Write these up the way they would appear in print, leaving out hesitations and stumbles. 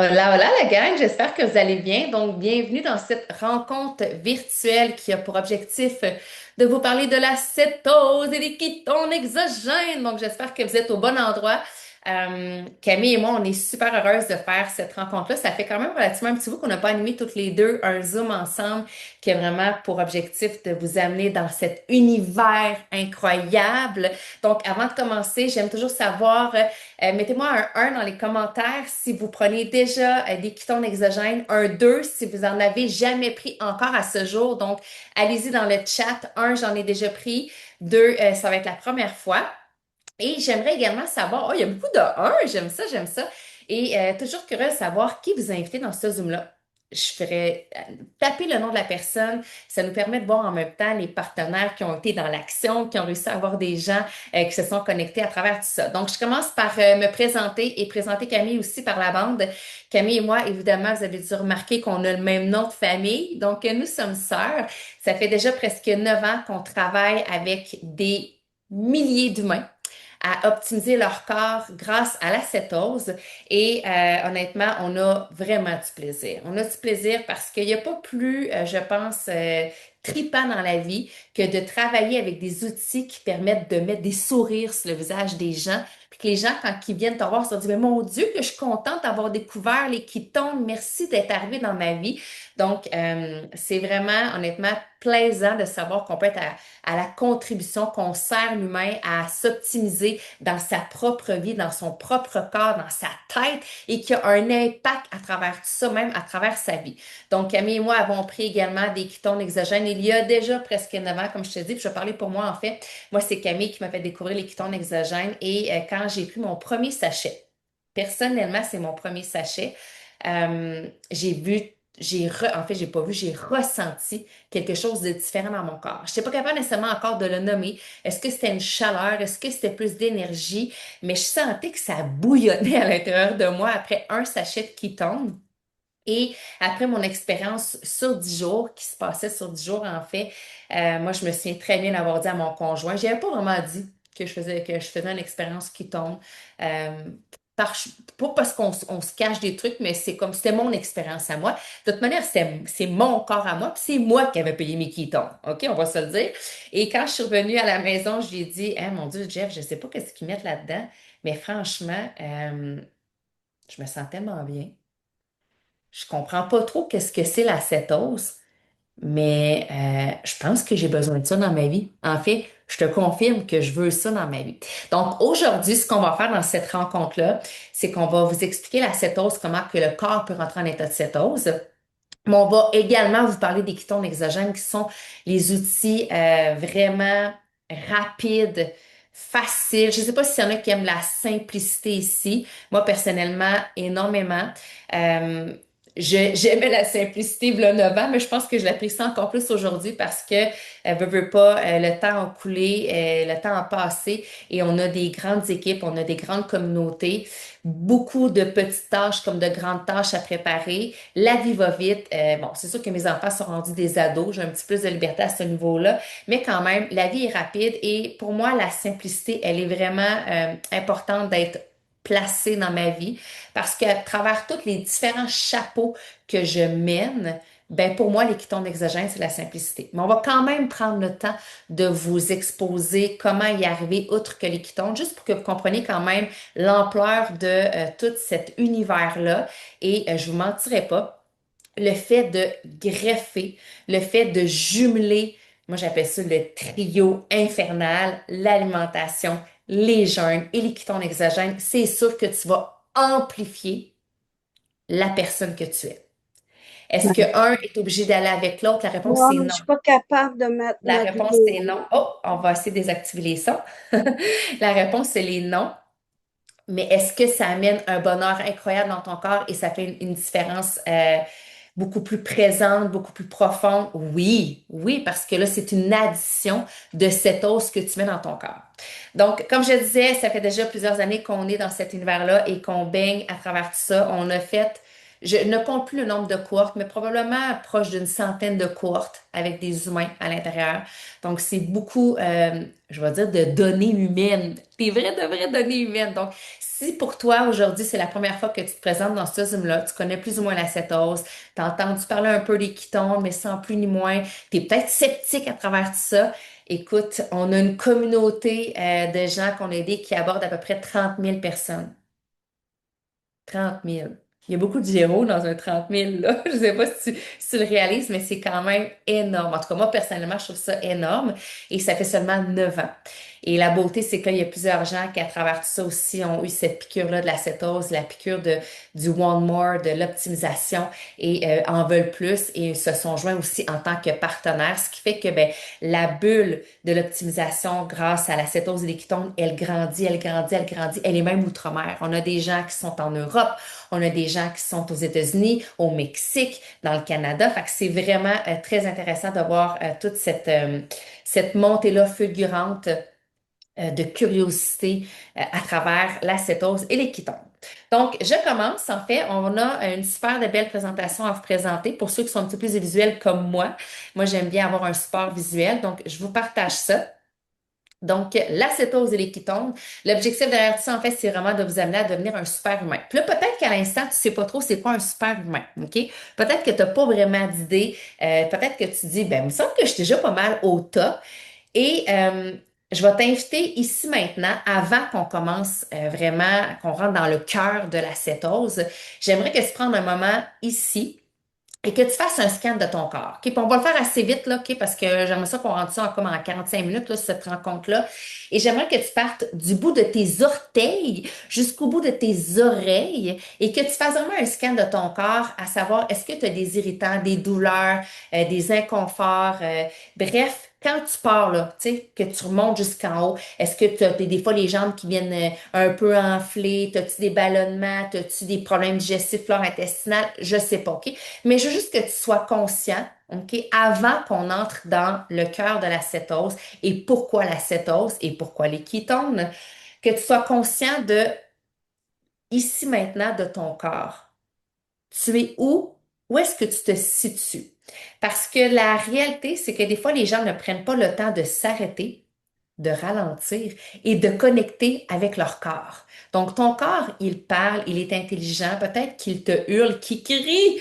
Hola, hola la gang, j'espère que vous allez bien. Donc, bienvenue dans cette rencontre virtuelle qui a pour objectif de vous parler de la cétose et des ketones exogènes. Donc, j'espère que vous êtes au bon endroit. Camille et moi, on est super heureuses de faire cette rencontre-là. Ça fait quand même relativement un petit bout qu'on n'a pas animé toutes les deux un Zoom ensemble qui a vraiment pour objectif de vous amener dans cet univers incroyable. Donc, avant de commencer, j'aime toujours savoir mettez-moi un 1 dans les commentaires si vous prenez déjà des ketones exogènes, un 2 si vous en avez jamais pris encore à ce jour. Donc, allez-y dans le chat. Un, j'en ai déjà pris. Deux, ça va être la première fois. Et j'aimerais également savoir, oh, il y a beaucoup de 1, j'aime ça, j'aime ça. Et toujours curieux de savoir qui vous a invité dans ce Zoom-là. Je ferais taper le nom de la personne. Ça nous permet de voir en même temps les partenaires qui ont été dans l'action, qui ont réussi à avoir des gens qui se sont connectés à travers tout ça. Donc, je commence par me présenter et présenter Camille aussi par la bande. Camille et moi, évidemment, vous avez dû remarquer qu'on a le même nom de famille. Donc, nous sommes sœurs. Ça fait déjà presque 9 ans qu'on travaille avec des milliers d'humains à optimiser leur corps grâce à la cétose. Et honnêtement, on a vraiment du plaisir. On a du plaisir parce qu'il n'y a pas plus, je pense, tripant dans la vie que de travailler avec des outils qui permettent de mettre des sourires sur le visage des gens. Puis que les gens, quand ils viennent te voir, se disent, mais mon Dieu, que je suis contente d'avoir découvert les ketones. Merci d'être arrivé dans ma vie. Donc, c'est vraiment, honnêtement, plaisant de savoir qu'on peut être à la contribution, qu'on sert l'humain à s'optimiser dans sa propre vie, dans son propre corps, dans sa tête et qui a un impact à travers tout ça, même à travers sa vie. Donc, Camille et moi avons pris également des ketones exogènes il y a déjà presque 9 ans, comme je te dis, puis je vais parler pour moi en fait. Moi, c'est Camille qui m'a fait découvrir les ketones exogènes et quand j'ai pris mon premier sachet, personnellement, c'est mon premier sachet, j'ai vu en fait, j'ai pas vu, j'ai ressenti quelque chose de différent dans mon corps. Je n'étais pas capable nécessairement encore de le nommer. Est-ce que c'était une chaleur? Est-ce que c'était plus d'énergie? Mais je sentais que ça bouillonnait à l'intérieur de moi après un sachet de ketone. Et après mon expérience sur 10 jours, qui se passait sur 10 jours en fait, moi je me souviens très bien d'avoir dit à mon conjoint, j'avais pas vraiment dit que je faisais une expérience qui tombe. Euh, par, pas parce on se cache des trucs, mais c'est comme c'était mon expérience à moi. De toute manière, c'est mon corps à moi, puis c'est moi qui avais payé mes ketons. OK, on va se le dire. Et quand je suis revenue à la maison, je lui ai dit, hein, mon Dieu, Jeff, je sais pas qu'est-ce qu'ils mettent là-dedans, mais franchement, je me sens tellement bien. Je comprends pas trop qu'est-ce que c'est la cétose, mais je pense que j'ai besoin de ça dans ma vie. En fait, je te confirme que je veux ça dans ma vie. Donc aujourd'hui, ce qu'on va faire dans cette rencontre-là, c'est qu'on va vous expliquer la cétose, comment que le corps peut rentrer en état de cétose. Mais on va également vous parler des ketones exogènes qui sont les outils vraiment rapides, faciles. Je ne sais pas s'il y en a qui aiment la simplicité ici. Moi, personnellement, énormément. Euh, j'aimais la simplicité il y a 9 ans, mais je pense que je l'apprécie encore plus aujourd'hui parce que, veut pas, le temps a coulé, le temps a passé et on a des grandes équipes, on a des grandes communautés, beaucoup de petites tâches comme de grandes tâches à préparer. La vie va vite. Bon, c'est sûr que mes enfants sont rendus des ados. J'ai un petit peu plus de liberté à ce niveau-là. Mais quand même, la vie est rapide et pour moi, la simplicité, elle est vraiment importante d'être placée dans ma vie parce qu'à travers tous les différents chapeaux que je mène, ben pour moi, les ketones exogènes, c'est la simplicité. Mais on va quand même prendre le temps de vous exposer comment y arriver outre que les ketones, juste pour que vous compreniez quand même l'ampleur de tout cet univers-là. Et je vous mentirai pas, le fait de greffer, le fait de jumeler, moi j'appelle ça le trio infernal, l'alimentation, les jeûnes et les ketones exogènes, c'est sûr que tu vas amplifier la personne que tu es. Est-ce que Ouais. un est obligé d'aller avec l'autre? La réponse c'est Non, je non. suis pas capable de La mettre réponse les... c'est non. Oh, on va essayer de désactiver les sons. La réponse c'est les non. Mais est-ce que ça amène un bonheur incroyable dans ton corps et ça fait une différence beaucoup plus présente, beaucoup plus profonde? Oui, oui, parce que là, c'est une addition de cette os que tu mets dans ton corps. Donc, comme je disais, ça fait déjà plusieurs années qu'on est dans cet univers-là et qu'on baigne à travers tout ça. On a fait je ne compte plus le nombre de cohortes, mais probablement proche d'une centaine de cohortes avec des humains à l'intérieur. Donc, c'est beaucoup, je vais dire, de données humaines, des vraies, de vraies données humaines. Donc, si pour toi, aujourd'hui, c'est la première fois que tu te présentes dans ce Zoom-là, tu connais plus ou moins la cétose, tu as entendu parler un peu des ketones, mais sans plus ni moins, tu es peut-être sceptique à travers tout ça. Écoute, on a une communauté de gens qu'on a aidés qui aborde à peu près 30 000 personnes. 30 000. Il y a beaucoup de zéros dans un 30 000 là. Je sais pas si tu le réalises, mais c'est quand même énorme. En tout cas, moi, personnellement, je trouve ça énorme et ça fait seulement 9 ans. Et la beauté, c'est qu'il y a plusieurs gens qui, à travers tout ça aussi, ont eu cette piqûre-là de la cétose, la piqûre du One More, de l'optimisation et en veulent plus et se sont joints aussi en tant que partenaires, ce qui fait que ben, la bulle de l'optimisation grâce à la cétose et les ketones, elle grandit, elle grandit, elle grandit. Elle est même outre-mer. On a des gens qui sont en Europe, on a des gens qui sont aux États-Unis, au Mexique, dans le Canada. Fait que c'est vraiment très intéressant de voir toute cette montée-là fulgurante de curiosité à travers la cétose et les ketones. Donc, je commence. En fait, on a une super de belle présentation à vous présenter pour ceux qui sont un petit peu plus visuels comme moi. Moi, j'aime bien avoir un support visuel, donc je vous partage ça. Donc, l'acétose et les ketones, l'objectif derrière tout ça, en fait, c'est vraiment de vous amener à devenir un super humain. Puis là, peut-être qu'à l'instant, tu sais pas trop c'est quoi un super humain, OK? Peut-être que tu n'as pas vraiment d'idée. Peut-être que tu dis, ben, il me semble que je suis déjà pas mal au tas. Et je vais t'inviter ici maintenant, avant qu'on commence vraiment, qu'on rentre dans le cœur de la cétose, j'aimerais que tu prennes un moment ici et que tu fasses un scan de ton corps. OK? Puis on va le faire assez vite, là, OK? Parce que j'aimerais ça qu'on rentre ça comme en 45 minutes, là, cette rencontre-là. Et j'aimerais que tu partes du bout de tes orteils jusqu'au bout de tes oreilles et que tu fasses vraiment un scan de ton corps, à savoir est-ce que tu as des irritants, des douleurs, des inconforts, bref. Quand tu pars, là, tu sais, que tu remontes jusqu'en haut, est-ce que tu as des fois les jambes qui viennent un peu enflées? T'as-tu des ballonnements? T'as-tu des problèmes digestifs, flore intestinale? Je sais pas, OK? Mais je veux juste que tu sois conscient, OK, avant qu'on entre dans le cœur de la cétose et pourquoi la cétose et pourquoi les ketones, que tu sois conscient de ici maintenant de ton corps. Tu es où? Où est-ce que tu te situes? Parce que la réalité, c'est que des fois, les gens ne prennent pas le temps de s'arrêter, de ralentir et de connecter avec leur corps. Donc, ton corps, il parle, il est intelligent, peut-être qu'il te hurle, qu'il crie,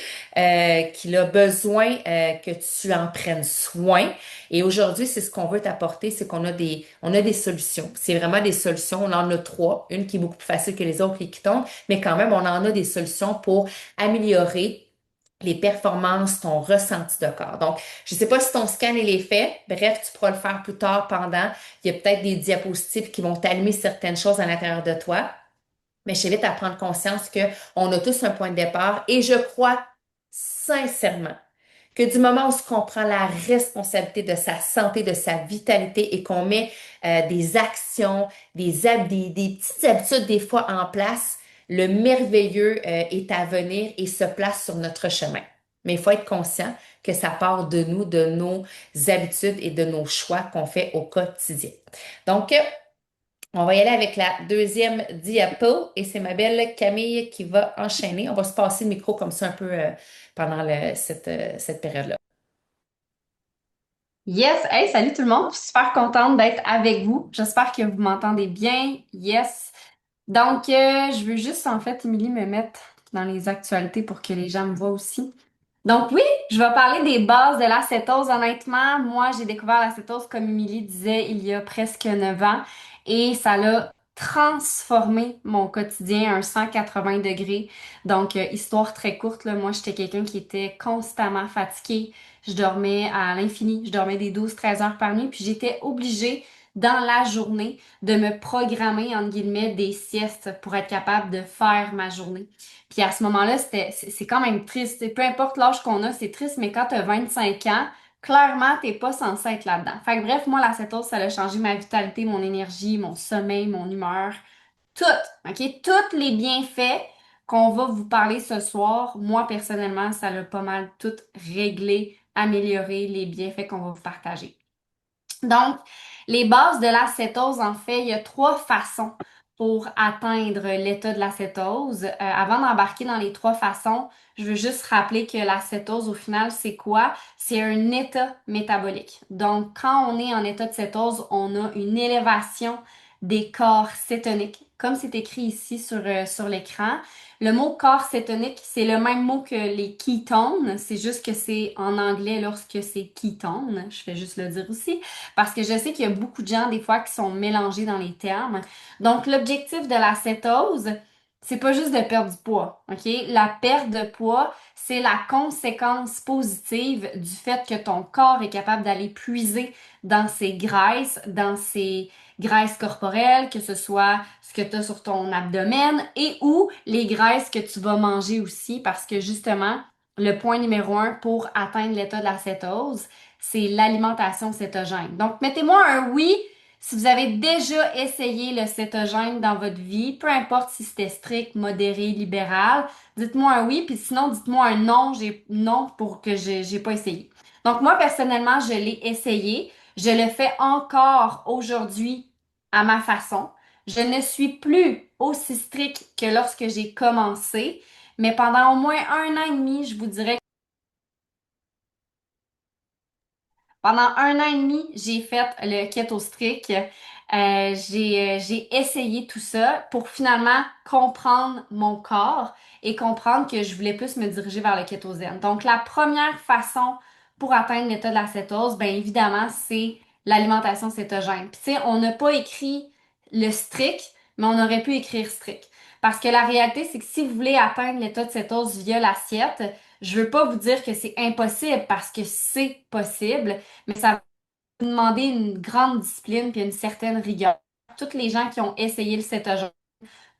qu'il a besoin que tu en prennes soin. Et aujourd'hui, c'est ce qu'on veut t'apporter, c'est on a des solutions. C'est vraiment des solutions. On en a trois. Une qui est beaucoup plus facile que les autres, les qui tombent, mais quand même, on en a des solutions pour améliorer les performances, ton ressenti de corps. Donc, je ne sais pas si ton scan il est fait. Bref, tu pourras le faire plus tard pendant. Il y a peut-être des diapositives qui vont t'allumer certaines choses à l'intérieur de toi. Mais je t'invite à prendre conscience que on a tous un point de départ et je crois sincèrement que du moment où on prend la responsabilité de sa santé, de sa vitalité et qu'on met des actions, des petites habitudes des fois en place, le merveilleux est à venir et se place sur notre chemin. Mais il faut être conscient que ça part de nous, de nos habitudes et de nos choix qu'on fait au quotidien. Donc, on va y aller avec la deuxième diapo et c'est ma belle Camille qui va enchaîner. On va se passer le micro comme ça un peu pendant cette période-là. Yes, hey, salut tout le monde. Je suis super contente d'être avec vous. J'espère que vous m'entendez bien. Yes. Donc, je veux juste en fait, Émilie, me mettre dans les actualités pour que les gens me voient aussi. Donc oui, je vais parler des bases de l'acétose. Honnêtement, moi, j'ai découvert l'acétose, comme Émilie disait, il y a presque 9 ans et ça l'a transformé mon quotidien à un 180 degrés. Donc, histoire très courte, là, moi, j'étais quelqu'un qui était constamment fatigué. Je dormais à l'infini. Je dormais des 12-13 heures par nuit. Puis j'étais obligée, dans la journée, de me programmer, entre guillemets, des siestes pour être capable de faire ma journée. Puis à ce moment-là, c'est quand même triste. Peu importe l'âge qu'on a, c'est triste, mais quand tu as 25 ans, clairement, t'es pas censé être là-dedans. Fait que bref, moi, la cétose, ça a changé ma vitalité, mon énergie, mon sommeil, mon humeur, tout, OK? Tous les bienfaits qu'on va vous parler ce soir, moi, personnellement, ça l'a pas mal tout réglé, amélioré les bienfaits qu'on va vous partager. Donc, les bases de la cétose, en fait, il y a trois façons pour atteindre l'état de la cétose. Avant d'embarquer dans les trois façons, je veux juste rappeler que la cétose, au final, c'est quoi? C'est un état métabolique. Donc, quand on est en état de cétose, on a une élévation des corps cétoniques, comme c'est écrit ici sur l'écran. Le mot corps cétonique, c'est le même mot que les ketones, c'est juste que c'est en anglais lorsque c'est ketone. Je fais juste le dire aussi, parce que je sais qu'il y a beaucoup de gens, des fois, qui sont mélangés dans les termes. Donc, l'objectif de la cétose, c'est pas juste de perdre du poids, OK? La perte de poids, c'est la conséquence positive du fait que ton corps est capable d'aller puiser dans ses graisses corporelles, que ce soit ce que tu as sur ton abdomen et ou les graisses que tu vas manger aussi, parce que justement, le point numéro un pour atteindre l'état de la cétose, c'est l'alimentation cétogène. Donc, mettez-moi un oui si vous avez déjà essayé le cétogène dans votre vie, peu importe si c'était strict, modéré, libéral, dites-moi un oui, puis sinon dites-moi un non, j'ai non pour que j'ai pas essayé. Donc moi personnellement, je l'ai essayé, je le fais encore aujourd'hui à ma façon. Je ne suis plus aussi strict que lorsque j'ai commencé, mais pendant au moins un an et demi, je vous dirais. Pendant un an et demi, j'ai fait le keto strict. J'ai essayé tout ça pour finalement comprendre mon corps et comprendre que je voulais plus me diriger vers le kétosène. Donc, la première façon pour atteindre l'état de la cétose, bien évidemment, c'est l'alimentation cétogène. Puis, tu sais, on n'a pas écrit le strict, mais on aurait pu écrire strict. Parce que la réalité, c'est que si vous voulez atteindre l'état de cétose via l'assiette, je veux pas vous dire que c'est impossible parce que c'est possible, mais ça va vous demander une grande discipline puis une certaine rigueur. Toutes les gens qui ont essayé le cétogène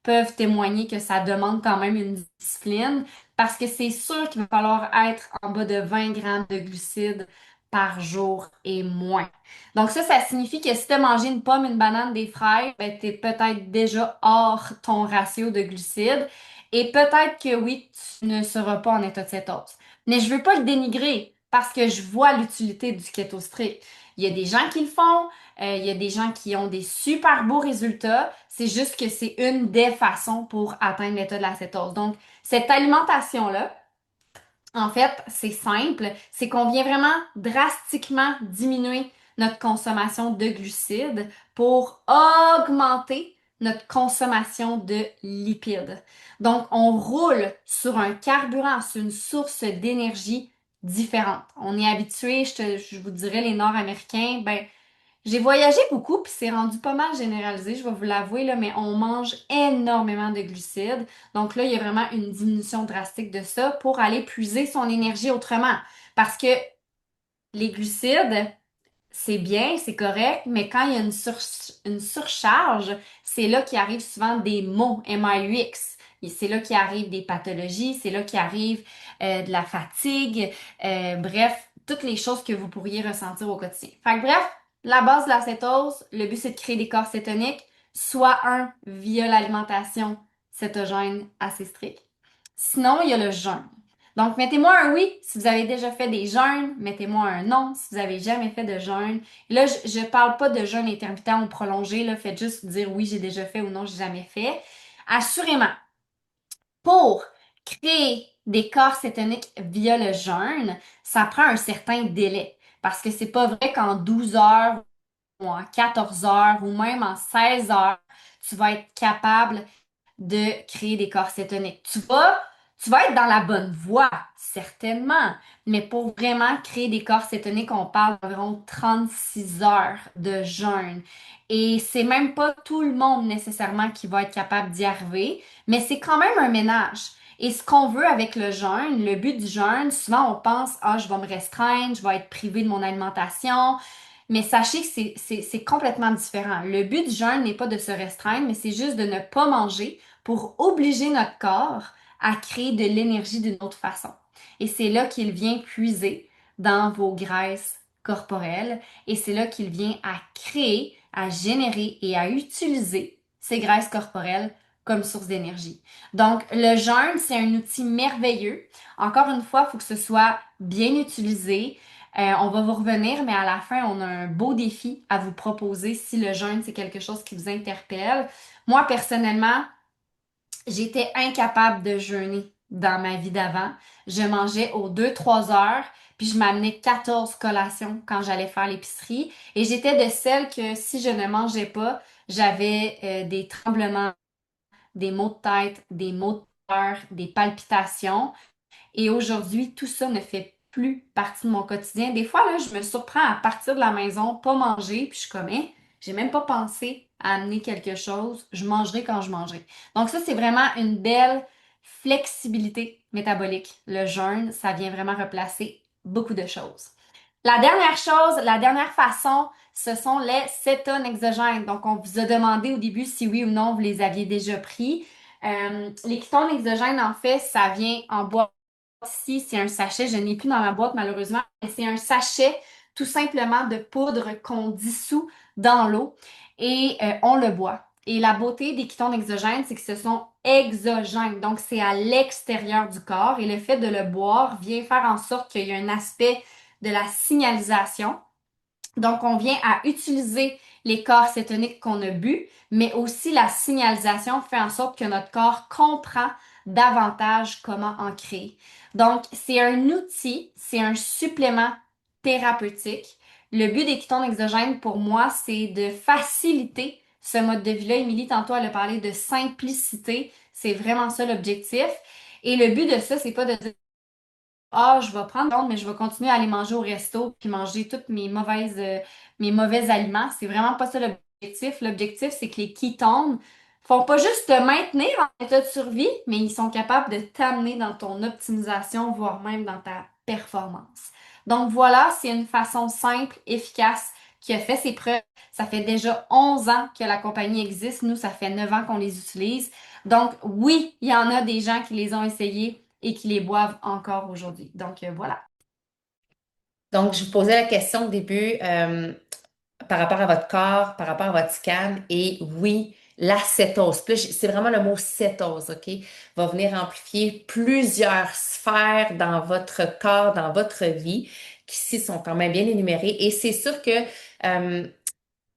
peuvent témoigner que ça demande quand même une discipline parce que c'est sûr qu'il va falloir être en bas de 20 grammes de glucides par jour et moins. Donc ça signifie que si tu as mangé une pomme, une banane, des fraises, ben, tu es peut-être déjà hors ton ratio de glucides et peut-être que oui, tu ne seras pas en état de cétose. Mais je veux pas le dénigrer parce que je vois l'utilité du keto strict. Il y a des gens qui le font, il y a des gens qui ont des super beaux résultats. C'est juste que c'est une des façons pour atteindre l'état de la cétose. Donc, cette alimentation-là, en fait, c'est simple. C'est qu'on vient vraiment drastiquement diminuer notre consommation de glucides pour augmenter notre consommation de lipides. Donc, on roule sur un carburant, sur une source d'énergie différente. On est habitué, je vous dirais, les Nord-Américains, ben, j'ai voyagé beaucoup, puis c'est rendu pas mal généralisé, je vais vous l'avouer, là, mais on mange énormément de glucides. Donc là, il y a vraiment une diminution drastique de ça pour aller puiser son énergie autrement. Parce que les glucides, c'est bien, c'est correct, mais quand il y a une surcharge, c'est là qu'il arrive souvent des maux, MAUX. Et c'est là qu'il arrive des pathologies, c'est là qu'il arrive de la fatigue, bref, toutes les choses que vous pourriez ressentir au quotidien. Fait que bref, la base de la cétose, le but c'est de créer des corps cétoniques, soit un via l'alimentation cétogène assez stricte. Sinon, il y a le jeûne. Donc, mettez-moi un oui si vous avez déjà fait des jeûnes. Mettez-moi un non si vous avez jamais fait de jeûne. Et là, je parle pas de jeûne intermittent ou prolongé. Là, faites juste dire oui, j'ai déjà fait ou non, j'ai jamais fait. Assurément, pour créer des corps cétoniques via le jeûne, ça prend un certain délai. Parce que c'est pas vrai qu'en 12 heures ou en 14 heures ou même en 16 heures, tu vas être capable de créer des corps cétoniques. Tu vas être dans la bonne voie, certainement, mais pour vraiment créer des corps cétoniques, on parle d'environ 36 heures de jeûne. Et c'est même pas tout le monde nécessairement qui va être capable d'y arriver, mais c'est quand même un ménage. Et ce qu'on veut avec le jeûne, le but du jeûne, souvent on pense, ah, je vais me restreindre, je vais être privé de mon alimentation, mais sachez que c'est complètement différent. Le but du jeûne n'est pas de se restreindre, mais c'est juste de ne pas manger pour obliger notre corps à créer de l'énergie d'une autre façon. Et c'est là qu'il vient puiser dans vos graisses corporelles et c'est là qu'il vient à créer, à générer et à utiliser ces graisses corporelles comme source d'énergie. Donc, le jeûne, c'est un outil merveilleux. Encore une fois, il faut que ce soit bien utilisé. On va vous revenir, mais à la fin, on a un beau défi à vous proposer si le jeûne, c'est quelque chose qui vous interpelle. Moi, personnellement, j'étais incapable de jeûner dans ma vie d'avant. Je mangeais aux 2-3 heures, puis je m'amenais 14 collations quand j'allais faire l'épicerie. Et j'étais de celles que si je ne mangeais pas, j'avais des tremblements, des maux de tête, des maux de cœur, des palpitations. Et aujourd'hui, tout ça ne fait plus partie de mon quotidien. Des fois, là, je me surprends à partir de la maison, pas manger, puis je suis comme, hein, j'ai même pas pensé à amener quelque chose. Je mangerai quand je mangerai. Donc ça, c'est vraiment une belle flexibilité métabolique. Le jeûne, ça vient vraiment replacer beaucoup de choses. La dernière chose, la dernière façon, ce sont les cétones exogènes. Donc, on vous a demandé au début si oui ou non vous les aviez déjà pris. Les ketones exogènes, en fait, ça vient en boîte ici. C'est un sachet. Je n'ai plus dans ma boîte, malheureusement. Mais c'est un sachet tout simplement de poudre qu'on dissout dans l'eau et on le boit. Et la beauté des ketones exogènes, c'est que ce sont exogènes. Donc, c'est à l'extérieur du corps. Et le fait de le boire vient faire en sorte qu'il y a un aspect de la signalisation. Donc, on vient à utiliser les corps cétoniques qu'on a bu, mais aussi la signalisation fait en sorte que notre corps comprend davantage comment en créer. Donc, c'est un outil, c'est un supplément thérapeutique. Le but des ketones exogènes pour moi, c'est de faciliter ce mode de vie-là. Émilie, tantôt, elle a parlé de simplicité. C'est vraiment ça l'objectif. Et le but de ça, c'est pas de dire ah, je vais prendre compte, mais je vais continuer à aller manger au resto puis manger tous mes mauvais aliments. C'est vraiment pas ça l'objectif. L'objectif, c'est que les ketones font pas juste te maintenir en état de survie, mais ils sont capables de t'amener dans ton optimisation, voire même dans ta performance. Donc voilà, c'est une façon simple, efficace, qui a fait ses preuves. Ça fait déjà 11 ans que la compagnie existe. Nous, ça fait 9 ans qu'on les utilise. Donc oui, il y en a des gens qui les ont essayés et qui les boivent encore aujourd'hui. Donc voilà. Donc, je vous posais la question au début par rapport à votre corps, par rapport à votre scan, et oui, la cétose. Puis là, c'est vraiment le mot cétose, OK? Va venir amplifier plusieurs sphères dans votre corps, dans votre vie, qui ici sont quand même bien énumérées. Et c'est sûr que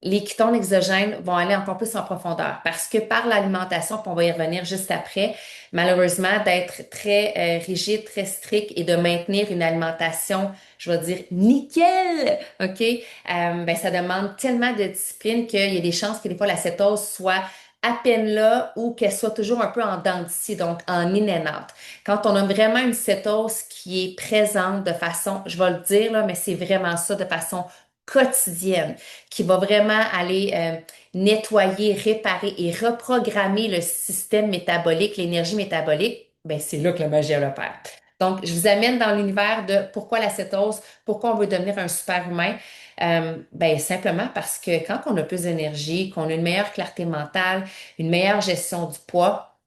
les ketones exogènes vont aller encore plus en profondeur parce que par l'alimentation, puis on va y revenir juste après, malheureusement, d'être très rigide, très strict et de maintenir une alimentation, je vais dire, nickel, OK? Ben, ça demande tellement de discipline qu'il y a des chances que des fois la cétose soit à peine là ou qu'elle soit toujours un peu en dents de scie, donc en in and out. Quand on a vraiment une cétose qui est présente de façon, je vais le dire là, mais c'est vraiment ça, de façon quotidienne qui va vraiment aller nettoyer, réparer et reprogrammer le système métabolique, l'énergie métabolique, ben c'est là que la magie opère. Donc, je vous amène dans l'univers de pourquoi la cétose, pourquoi on veut devenir un super humain. Ben simplement parce que quand on a plus d'énergie, qu'on a une meilleure clarté mentale, une meilleure gestion du poids,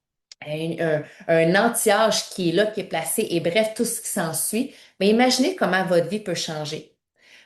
un anti-âge qui est là, qui est placé, et bref, tout ce qui s'ensuit, ben imaginez comment votre vie peut changer.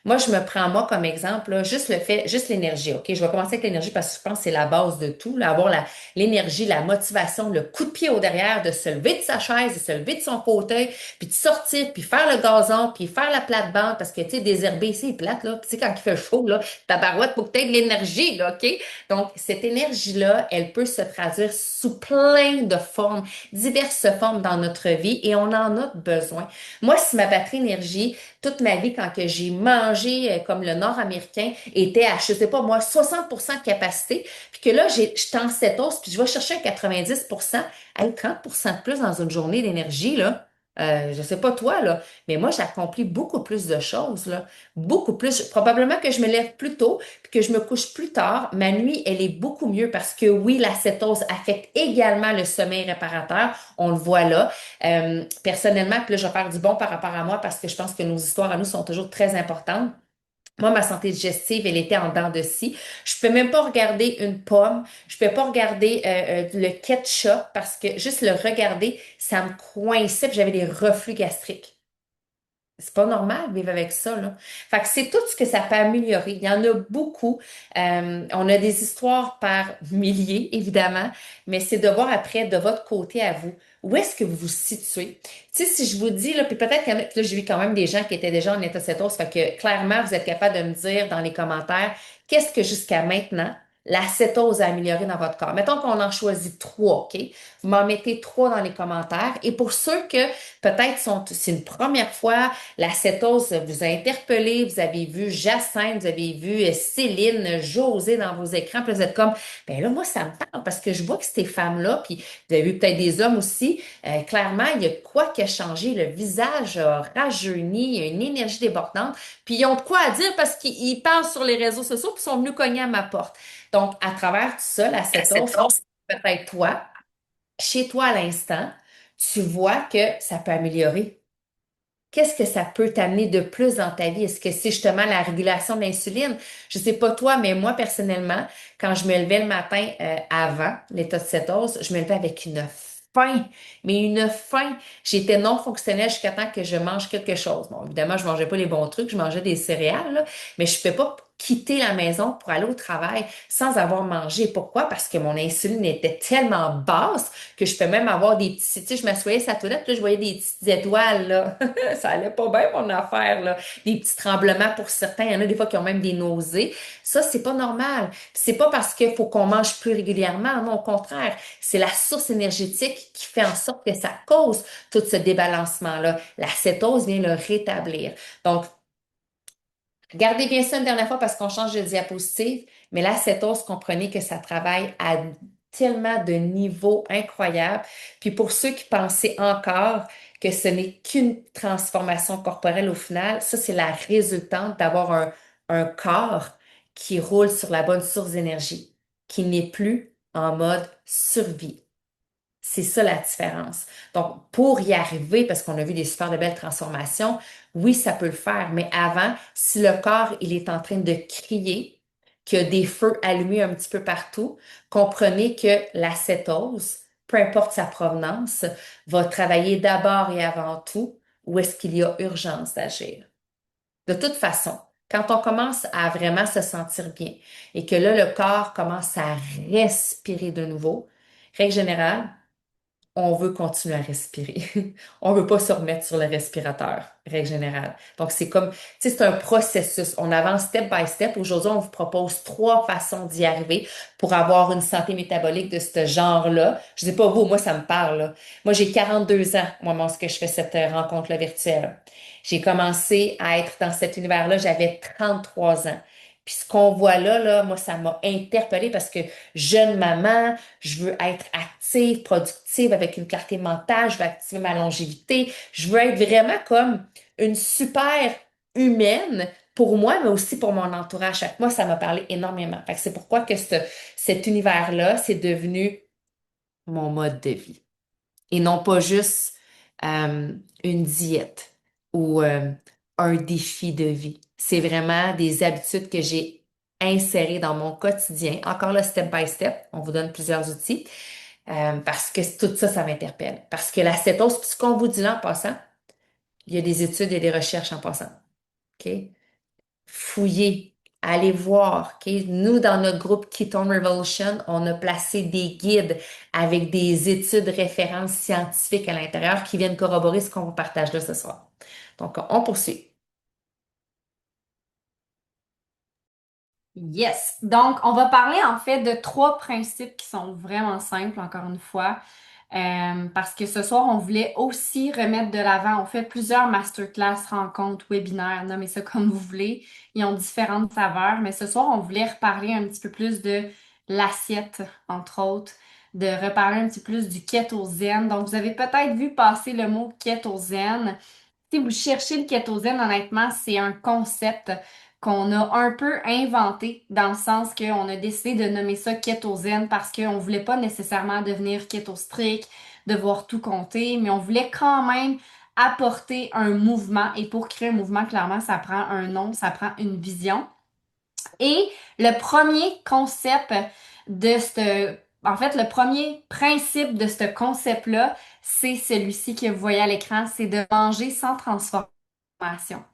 Moi, je me prends moi comme exemple, là, juste le fait, juste l'énergie, OK? Je vais commencer avec l'énergie parce que je pense que c'est la base de tout, là, avoir l'énergie, la motivation, le coup de pied au derrière, de se lever de sa chaise, de se lever de son fauteuil, puis de sortir, puis faire le gazon, puis faire la plate-bande, parce que, tu sais, désherber, c'est plate, là. Puis, tu sais, quand il fait chaud, là, ta barouette, faut que tu aies de l'énergie, là, OK? Donc, cette énergie-là, elle peut se traduire sous plein de formes, diverses formes dans notre vie, et on en a besoin. Moi, si ma batterie énergie, toute ma vie, quand que j'ai mangé comme le Nord-Américain, était à, je sais pas moi, 60% de capacité, puis que là, je suis en cétose, puis je vais chercher un 90%, hey, 30% de plus dans une journée d'énergie, là. Je sais pas toi, là, mais moi, j'accomplis beaucoup plus de choses, là. Beaucoup plus. Probablement que je me lève plus tôt, puis que je me couche plus tard. Ma nuit, elle est beaucoup mieux parce que oui, la cétose affecte également le sommeil réparateur. On le voit là. Personnellement, puis là, je vais faire du bon par rapport à moi parce que je pense que nos histoires à nous sont toujours très importantes. Moi, ma santé digestive, elle était en dents de scie. Je peux même pas regarder une pomme. Je peux pas regarder le ketchup parce que juste le regarder, ça me coinçait puis j'avais des reflux gastriques. C'est pas normal de vivre avec ça, là. Fait que c'est tout ce que ça peut améliorer. Il y en a beaucoup. On a des histoires par milliers, évidemment, mais c'est de voir après, de votre côté à vous, où est-ce que vous vous situez. Tu sais, si je vous dis, là, puis peut-être que là, j'ai vu quand même des gens qui étaient déjà en état cétose, fait que clairement, vous êtes capable de me dire dans les commentaires, qu'est-ce que jusqu'à maintenant, la cétose a amélioré dans votre corps. Mettons qu'on en choisit trois, OK? Vous m'en mettez trois dans les commentaires. Et pour ceux que peut-être c'est une première fois, la cétose vous a interpellé, vous avez vu Jacinthe, vous avez vu Céline, José dans vos écrans, puis vous êtes comme, ben là, moi, ça me parle parce que je vois que ces femmes-là, puis vous avez vu peut-être des hommes aussi, clairement, il y a quoi qui a changé, le visage a rajeuni, il y a une énergie débordante, puis ils ont de quoi à dire parce qu'ils parlent sur les réseaux sociaux, puis sont venus cogner à ma porte. Donc, à travers tout ça, la cétose, peut-être toi, chez toi à l'instant, tu vois que ça peut améliorer. Qu'est-ce que ça peut t'amener de plus dans ta vie? Est-ce que c'est justement la régulation de l'insuline? Je sais pas toi, mais moi personnellement, quand je me levais le matin avant l'état de cétose, je me levais avec une faim, mais une faim. J'étais non fonctionnelle jusqu'à temps que je mange quelque chose. Bon, évidemment, je mangeais pas les bons trucs, je mangeais des céréales, là, mais je ne pouvais pas quitter la maison pour aller au travail sans avoir mangé. Pourquoi? Parce que mon insuline était tellement basse que je peux même avoir des petits, tu sais, je m'assoyais sur la toilette, puis là, je voyais des petites étoiles, là. Ça allait pas bien, mon affaire, là. Des petits tremblements pour certains. Il y en a des fois qui ont même des nausées. Ça, c'est pas normal. Puis c'est pas parce qu'il faut qu'on mange plus régulièrement. Non, au contraire. C'est la source énergétique qui fait en sorte que ça cause tout ce débalancement-là. La cétose vient le rétablir. Donc, regardez bien ça une dernière fois parce qu'on change de diapositive, mais la cétose, comprenez que ça travaille à tellement de niveaux incroyables. Puis pour ceux qui pensaient encore que ce n'est qu'une transformation corporelle au final, ça, c'est la résultante d'avoir un corps qui roule sur la bonne source d'énergie, qui n'est plus en mode survie. C'est ça la différence. Donc, pour y arriver, parce qu'on a vu des super de belles transformations, oui, ça peut le faire, mais avant, si le corps, il est en train de crier, qu'il y a des feux allumés un petit peu partout, comprenez que la cétose, peu importe sa provenance, va travailler d'abord et avant tout où est-ce qu'il y a urgence d'agir. De toute façon, quand on commence à vraiment se sentir bien et que là, le corps commence à respirer de nouveau, règle générale, on veut continuer à respirer. On veut pas se remettre sur le respirateur, règle générale. Donc, c'est comme, tu sais, c'est un processus. On avance step by step. Aujourd'hui, on vous propose trois façons d'y arriver pour avoir une santé métabolique de ce genre-là. Je sais pas vous, moi, ça me parle, là. Moi, j'ai 42 ans, moi, lorsque je fais cette rencontre-là virtuelle. J'ai commencé à être dans cet univers-là, j'avais 33 ans. Puis ce qu'on voit là, moi, ça m'a interpellée parce que jeune maman, je veux être active, productive avec une clarté mentale, je veux activer ma longévité, je veux être vraiment comme une super humaine pour moi, mais aussi pour mon entourage. Fait que moi, ça m'a parlé énormément. Fait que c'est pourquoi que cet univers-là, c'est devenu mon mode de vie et non pas juste une diète ou un défi de vie. C'est vraiment des habitudes que j'ai insérées dans mon quotidien. Encore là, step by step, on vous donne plusieurs outils parce que tout ça, ça m'interpelle. Parce que la cétose, puis ce qu'on vous dit là en passant, il y a des études et des recherches en passant. OK? Fouillez, allez voir. OK? Nous, dans notre groupe Ketone Revolution, on a placé des guides avec des études références scientifiques à l'intérieur qui viennent corroborer ce qu'on vous partage là ce soir. Donc, on poursuit. Yes. Donc, on va parler en fait de trois principes qui sont vraiment simples, encore une fois. Parce que ce soir, on voulait aussi remettre de l'avant. On fait plusieurs masterclass, rencontres, webinaires, nommez ça comme vous voulez. Ils ont différentes saveurs, mais ce soir, on voulait reparler un petit peu plus de l'assiette, entre autres, de reparler un petit peu plus du kétosène. Donc, vous avez peut-être vu passer le mot kétosène. Si vous cherchez le kétosène, honnêtement, c'est un concept qu'on a un peu inventé dans le sens qu'on a décidé de nommer ça kétosène parce qu'on ne voulait pas nécessairement devenir kétostrict, devoir tout compter, mais on voulait quand même apporter un mouvement. Et pour créer un mouvement, clairement, ça prend un nom, ça prend une vision. Et le premier concept de en fait, le premier principe de ce concept-là, c'est celui-ci que vous voyez à l'écran, c'est de manger sans transformer. transformation.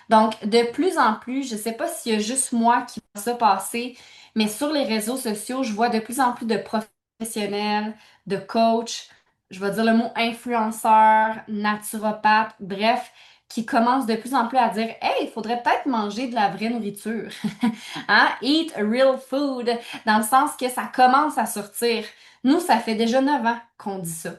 Donc, de plus en plus, je ne sais pas s'il y a juste moi qui vois ça passer, mais sur les réseaux sociaux, je vois de plus en plus de professionnels, de coachs, je vais dire le mot influenceurs, naturopathes, bref, qui commencent de plus en plus à dire, Hey, il faudrait peut-être manger de la vraie nourriture. Hein? Eat real food, dans le sens que ça commence à sortir. Nous, ça fait déjà 9 ans qu'on dit ça.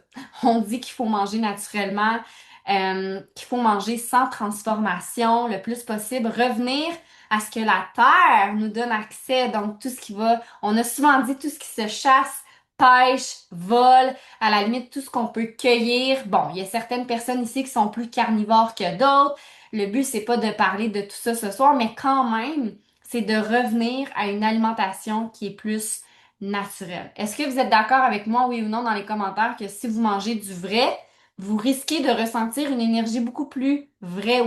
On dit qu'il faut manger naturellement, qu'il faut manger sans transformation le plus possible, revenir à ce que la terre nous donne accès, donc tout ce qui va, on a souvent dit tout ce qui se chasse, pêche, vole, à la limite tout ce qu'on peut cueillir. Bon, il y a certaines personnes ici qui sont plus carnivores que d'autres. Le but, c'est pas de parler de tout ça ce soir, mais quand même, c'est de revenir à une alimentation qui est plus naturelle. Est-ce que vous êtes d'accord avec moi, oui ou non, dans les commentaires, que si vous mangez du vrai, vous risquez de ressentir une énergie beaucoup plus vraie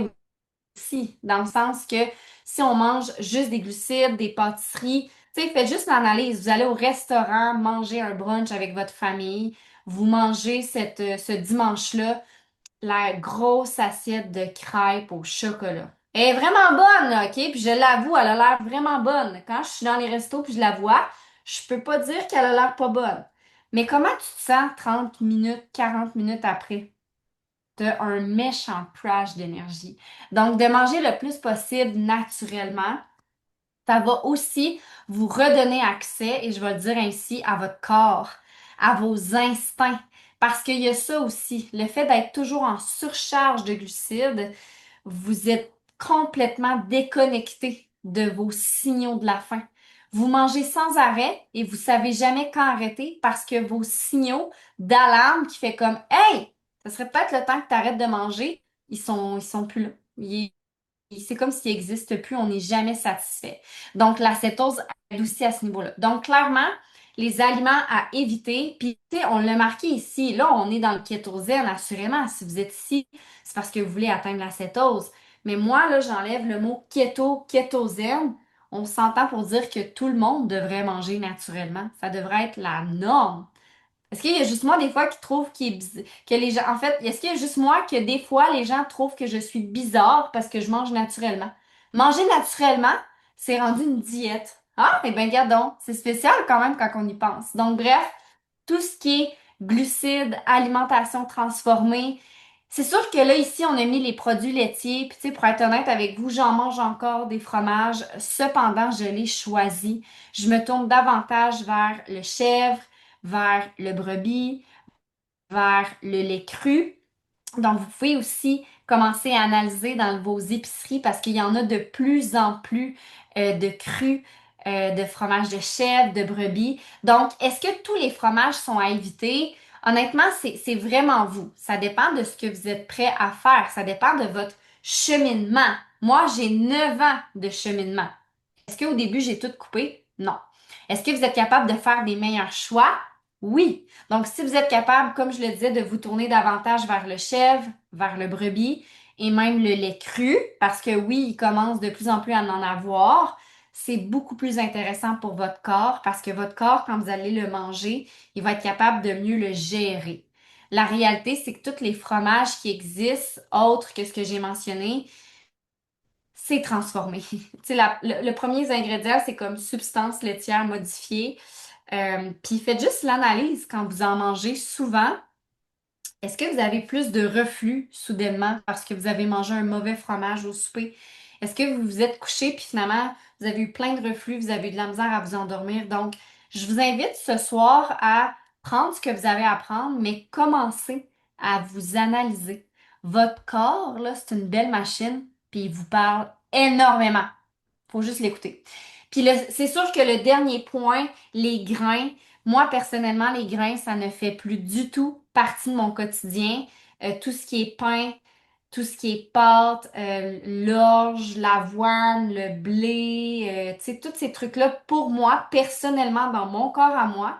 aussi, dans le sens que si on mange juste des glucides, des pâtisseries, tu sais, faites juste l'analyse. Vous allez au restaurant manger un brunch avec votre famille, vous mangez ce dimanche-là la grosse assiette de crêpes au chocolat. Elle est vraiment bonne, là, OK? Puis je l'avoue, elle a l'air vraiment bonne. Quand je suis dans les restos puis je la vois, je peux pas dire qu'elle a l'air pas bonne. Mais comment tu te sens 30 minutes, 40 minutes après? T'as un méchant crash d'énergie. Donc, de manger le plus possible naturellement, ça va aussi vous redonner accès, et je vais le dire ainsi, à votre corps, à vos instincts. Parce qu'il y a ça aussi, le fait d'être toujours en surcharge de glucides, vous êtes complètement déconnecté de vos signaux de la faim. Vous mangez sans arrêt et vous savez jamais quand arrêter parce que vos signaux d'alarme qui fait comme Hey, ça serait peut-être le temps que tu arrêtes de manger, ils sont plus là. C'est comme s'ils n'existent plus, on n'est jamais satisfait. Donc, l'acétose aide aussi à ce niveau-là. Donc, clairement, les aliments à éviter, puis tu sais, on l'a marqué ici, là, on est dans le kétosène, assurément. Si vous êtes ici, c'est parce que vous voulez atteindre l'acétose. Mais moi, là, j'enlève le mot kétosène. On s'entend pour dire que tout le monde devrait manger naturellement. Ça devrait être la norme. Est-ce qu'il y a juste moi des fois qui trouve que les gens en fait, est-ce qu'il y a juste moi que des fois les gens trouvent que je suis bizarre parce que je mange naturellement? Manger naturellement, c'est rendu une diète. Ah, eh bien, gardons, c'est spécial quand même quand on y pense. Donc bref, tout ce qui est glucides, alimentation transformée, c'est sûr que là ici on a mis les produits laitiers, puis tu sais pour être honnête avec vous, j'en mange encore des fromages, cependant je les choisis. Je me tourne davantage vers le chèvre, vers le brebis, vers le lait cru. Donc, vous pouvez aussi commencer à analyser dans vos épiceries parce qu'il y en a de plus en plus de crus, de fromages de chèvre, de brebis. Donc, est-ce que tous les fromages sont à éviter? Honnêtement, c'est vraiment vous. Ça dépend de ce que vous êtes prêt à faire. Ça dépend de votre cheminement. Moi, j'ai 9 ans de cheminement. Est-ce qu'au début, j'ai tout coupé? Non. Est-ce que vous êtes capable de faire des meilleurs choix? Oui. Donc, si vous êtes capable, comme je le disais, de vous tourner davantage vers le chèvre, vers le brebis et même le lait cru, parce que oui, il commence de plus en plus à en avoir, c'est beaucoup plus intéressant pour votre corps parce que votre corps, quand vous allez le manger, il va être capable de mieux le gérer. La réalité, c'est que tous les fromages qui existent, autres que ce que j'ai mentionné, c'est transformé. Tu sais, le premier ingrédient, c'est comme substance laitière modifiée. Puis faites juste l'analyse quand vous en mangez souvent. Est-ce que vous avez plus de reflux soudainement parce que vous avez mangé un mauvais fromage au souper? Est-ce que vous vous êtes couché puis finalement vous avez eu plein de reflux, vous avez eu de la misère à vous endormir? Donc, je vous invite ce soir à prendre ce que vous avez à prendre, mais commencez à vous analyser. Votre corps, là, c'est une belle machine, puis il vous parle énormément. Faut juste l'écouter. Puis c'est sûr que le dernier point, les grains, moi personnellement, les grains, ça ne fait plus du tout partie de mon quotidien. Tout ce qui est pain, tout ce qui est pâte, l'orge, l'avoine, le blé, tu sais, tous ces trucs-là, pour moi, personnellement, dans mon corps à moi,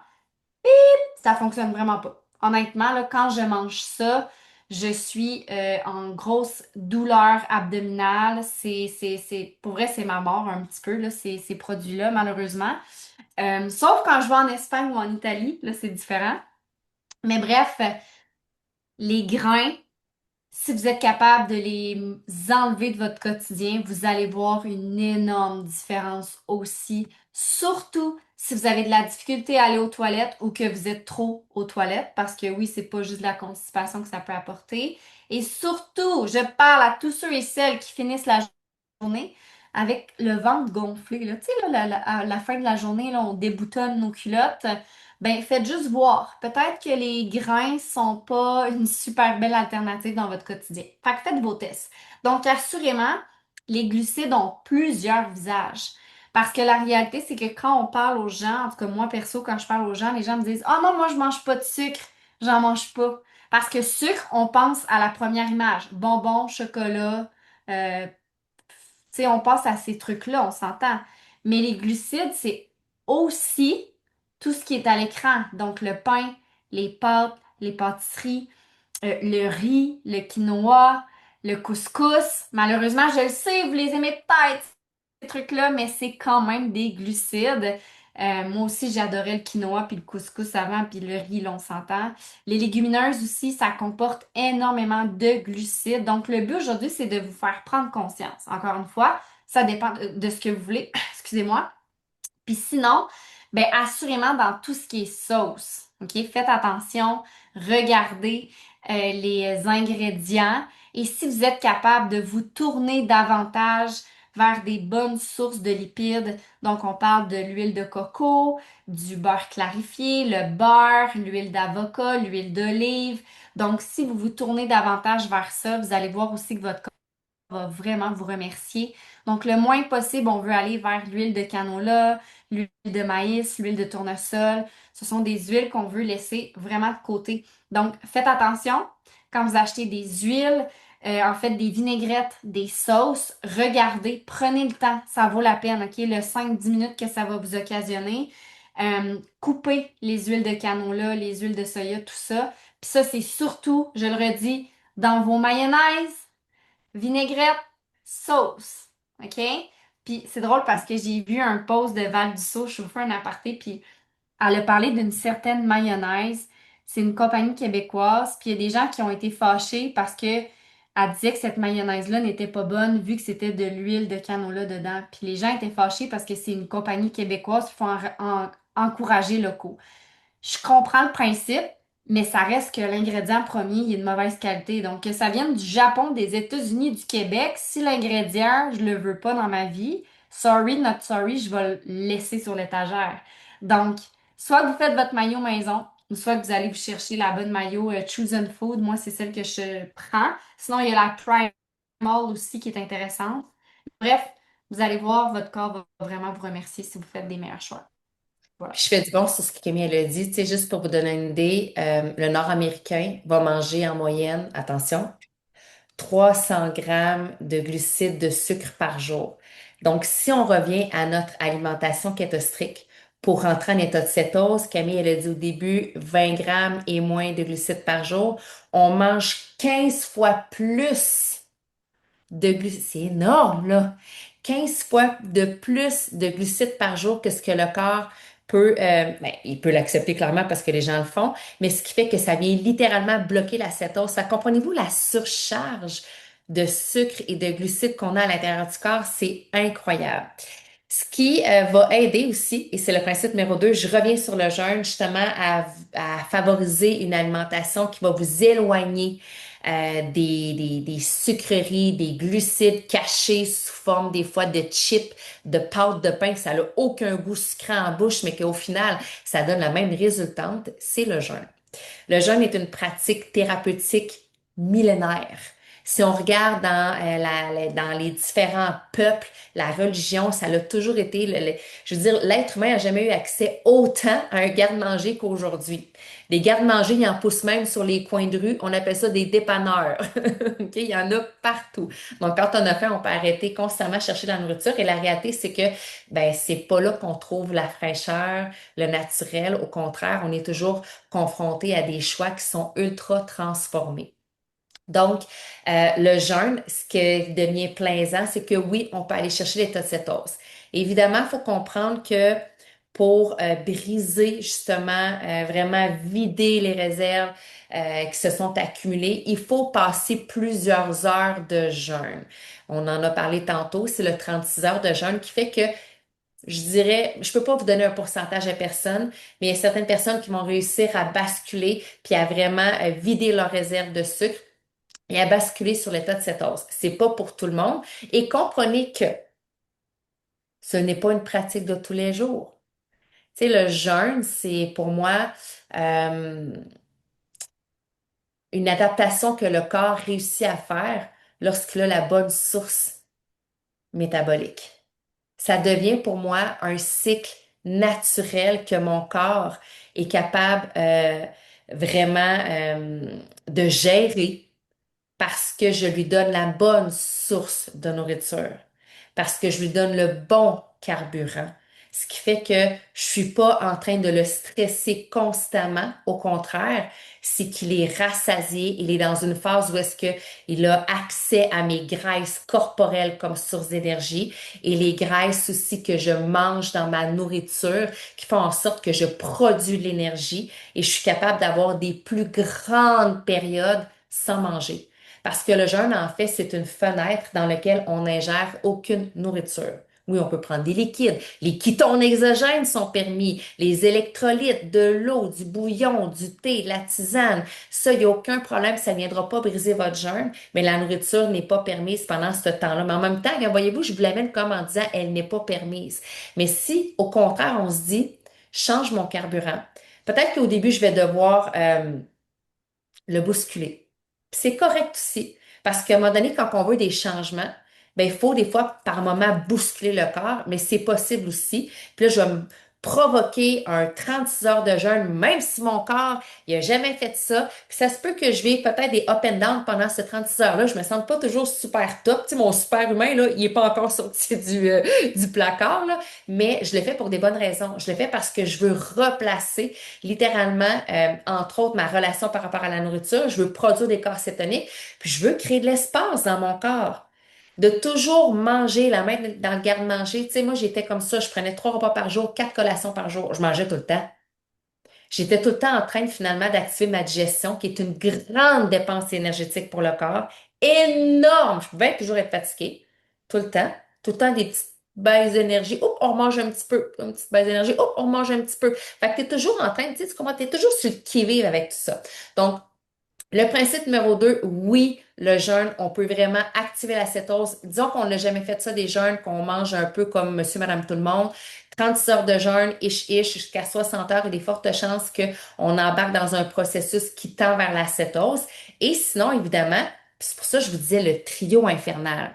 ça fonctionne vraiment pas. Honnêtement, là, quand je mange ça, je suis en grosse douleur abdominale. Pour vrai, c'est ma mort un petit peu, là, ces produits-là, malheureusement. Sauf quand je vais en Espagne ou en Italie, là, c'est différent. Mais bref, les grains, Si vous êtes capable de les enlever de votre quotidien, vous allez voir une énorme différence aussi. Surtout si vous avez de la difficulté à aller aux toilettes ou que vous êtes trop aux toilettes, parce que oui, c'est pas juste de la constipation que ça peut apporter. Et surtout, je parle à tous ceux et celles qui finissent la journée avec le ventre gonflé. Là. Tu sais, là, à la fin de la journée, là, on déboutonne nos culottes. Ben, faites juste voir. Peut-être que les grains sont pas une super belle alternative dans votre quotidien. Fait que faites vos tests. Donc, assurément, les glucides ont plusieurs visages. Parce que la réalité, c'est que quand on parle aux gens, en tout cas moi perso, quand je parle aux gens, les gens me disent: Ah non, moi je mange pas de sucre, j'en mange pas. Parce que sucre, on pense à la première image. Bonbons, chocolat, tu sais, on passe à ces trucs-là, on s'entend. Mais les glucides, c'est aussi tout ce qui est à l'écran. Donc, le pain, les pâtes, les pâtisseries, le riz, le quinoa, le couscous. Malheureusement, je le sais, vous les aimez peut-être, ces trucs-là, mais c'est quand même des glucides. Moi aussi, j'adorais le quinoa puis le couscous avant, puis le riz, là, on s'entend. Les légumineuses aussi, ça comporte énormément de glucides. Donc, le but aujourd'hui, c'est de vous faire prendre conscience. Encore une fois, ça dépend de ce que vous voulez. Excusez-moi. Puis sinon, ben assurément dans tout ce qui est sauce, OK? Faites attention, regardez les ingrédients et si vous êtes capable de vous tourner davantage vers des bonnes sources de lipides, donc on parle de l'huile de coco, du beurre clarifié, le beurre, l'huile d'avocat, l'huile d'olive. Donc si vous vous tournez davantage vers ça, vous allez voir aussi que votre va vraiment vous remercier. Donc, le moins possible, on veut aller vers l'huile de canola, l'huile de maïs, l'huile de tournesol. Ce sont des huiles qu'on veut laisser vraiment de côté. Donc, faites attention quand vous achetez des huiles, en fait, des vinaigrettes, des sauces, regardez, prenez le temps, ça vaut la peine, OK? Le 5-10 minutes que ça va vous occasionner. Coupez les huiles de canola, les huiles de soya, tout ça. Puis ça, c'est surtout, je le redis, dans vos mayonnaises, vinaigrette, sauce. OK? Puis c'est drôle parce que j'ai vu un post de Val d'Issour, je vous fais un aparté, puis elle a parlé d'une certaine mayonnaise. C'est une compagnie québécoise, puis il y a des gens qui ont été fâchés parce que elle disait que cette mayonnaise-là n'était pas bonne vu que c'était de l'huile de canola dedans. Puis les gens étaient fâchés parce que c'est une compagnie québécoise, il faut encourager locaux. Je comprends le principe, mais ça reste que l'ingrédient premier il est de mauvaise qualité. Donc, que ça vienne du Japon, des États-Unis, du Québec, si l'ingrédient, je le veux pas dans ma vie, sorry, not sorry, je vais le laisser sur l'étagère. Donc, soit que vous faites votre maillot maison, ou soit que vous allez vous chercher la bonne maillot Chosen Food. Moi, c'est celle que je prends. Sinon, il y a la Primal aussi qui est intéressante. Bref, vous allez voir, votre corps va vraiment vous remercier si vous faites des meilleurs choix. Puis Voilà. je fais du bon sur ce que Camille elle a dit. Tu sais, juste pour vous donner une idée, le Nord-Américain va manger en moyenne, attention, 300 grammes de glucides de sucre par jour. Donc, si on revient à notre alimentation kétostrique, pour rentrer en état de cétose, Camille, elle a dit au début 20 grammes et moins de glucides par jour. On mange 15 fois plus de glucides. C'est énorme, là. 15 fois de plus de glucides par jour que ce que le corps peut, ben, il peut l'accepter clairement parce que les gens le font, mais ce qui fait que ça vient littéralement bloquer la cétose. Ça, comprenez-vous la surcharge de sucre et de glucides qu'on a à l'intérieur du corps? C'est incroyable. Ce qui va aider aussi, et c'est le principe numéro 2, je reviens sur le jeûne, justement à favoriser une alimentation qui va vous éloigner des sucreries, des glucides cachés sous forme des fois de chips, de pâtes de pain, que ça n'a aucun goût sucré en bouche, mais qu'au final, ça donne la même résultante, c'est le jeûne. Le jeûne est une pratique thérapeutique millénaire. Si on regarde dans les différents peuples, la religion, ça a toujours été, je veux dire, l'être humain n'a jamais eu accès autant à un garde-manger qu'aujourd'hui. Les garde-manger, ils en poussent même sur les coins de rue. On appelle ça des dépanneurs. OK? Il y en a partout. Donc, quand on a faim, on peut arrêter constamment chercher de la nourriture. Et la réalité, c'est que, ben, c'est pas là qu'on trouve la fraîcheur, le naturel. Au contraire, on est toujours confronté à des choix qui sont ultra transformés. Donc, le jeûne, ce qui devient plaisant, c'est que oui, on peut aller chercher l'état de cétose. Évidemment, il faut comprendre que pour briser justement, vraiment vider les réserves qui se sont accumulées, il faut passer plusieurs heures de jeûne. On en a parlé tantôt, c'est le 36 heures de jeûne qui fait que je dirais, je peux pas vous donner un pourcentage à personne, mais il y a certaines personnes qui vont réussir à basculer puis à vraiment vider leurs réserves de sucre et à basculer sur l'état de cétose. C'est pas pour tout le monde. Et comprenez que ce n'est pas une pratique de tous les jours. Tu sais, le jeûne, c'est pour moi euh, une adaptation que le corps réussit à faire lorsqu'il a la bonne source métabolique. Ça devient pour moi un cycle naturel que mon corps est capable vraiment de gérer parce que je lui donne la bonne source de nourriture, parce que je lui donne le bon carburant. Ce qui fait que je suis pas en train de le stresser constamment. Au contraire, c'est qu'il est rassasié. Il est dans une phase où est-ce que il a accès à mes graisses corporelles comme source d'énergie et les graisses aussi que je mange dans ma nourriture qui font en sorte que je produis de l'énergie et je suis capable d'avoir des plus grandes périodes sans manger. Parce que le jeûne, en fait, c'est une fenêtre dans laquelle on n'ingère aucune nourriture. Oui, on peut prendre des liquides. Les ketones exogènes sont permis, les électrolytes, de l'eau, du bouillon, du thé, de la tisane. Ça, il n'y a aucun problème, ça ne viendra pas briser votre jeûne, mais la nourriture n'est pas permise pendant ce temps-là. Mais en même temps, voyez-vous, je vous l'amène comme en disant, elle n'est pas permise. Mais si, au contraire, on se dit, change mon carburant, peut-être qu'au début, je vais devoir le bousculer. Puis c'est correct aussi, parce qu'à un moment donné, quand on veut des changements, ben, il faut des fois, par moment, bousculer le corps, mais c'est possible aussi. Puis là, je vais me provoquer un 36 heures de jeûne, même si mon corps, il a jamais fait ça. Puis ça se peut que je vais peut-être des up and down pendant ce 36 heures-là. Je me sens pas toujours super top. Tu sais, mon super humain, là, il est pas encore sorti du placard, là. Mais je le fais pour des bonnes raisons. Je le fais parce que je veux replacer littéralement, entre autres, ma relation par rapport à la nourriture. Je veux produire des corps cétoniques, puis je veux créer de l'espace dans mon corps. De toujours manger, la main dans le garde-manger. Tu sais, moi, j'étais comme ça. Je prenais 3 repas par jour, 4 collations par jour. Je mangeais tout le temps. J'étais tout le temps en train finalement d'activer ma digestion, qui est une grande dépense énergétique pour le corps. Énorme! Je pouvais toujours être fatiguée. Tout le temps. Tout le temps des petites baisses d'énergie. Oups, on mange un petit peu. Une petite baisse d'énergie. Oups, on mange un petit peu. Fait que t'es toujours en train, tu sais, tu comprends, t'es toujours sur le qui-vive avec tout ça. Donc, le principe numéro 2, oui, le jeûne, on peut vraiment activer la cétose. Disons qu'on n'a jamais fait ça des jeûnes, qu'on mange un peu comme monsieur, madame, tout le monde. 36 heures de jeûne, ish, jusqu'à 60 heures, il y a des fortes chances qu'on embarque dans un processus qui tend vers la cétose. Et sinon, évidemment, puis c'est pour ça que je vous disais le trio infernal.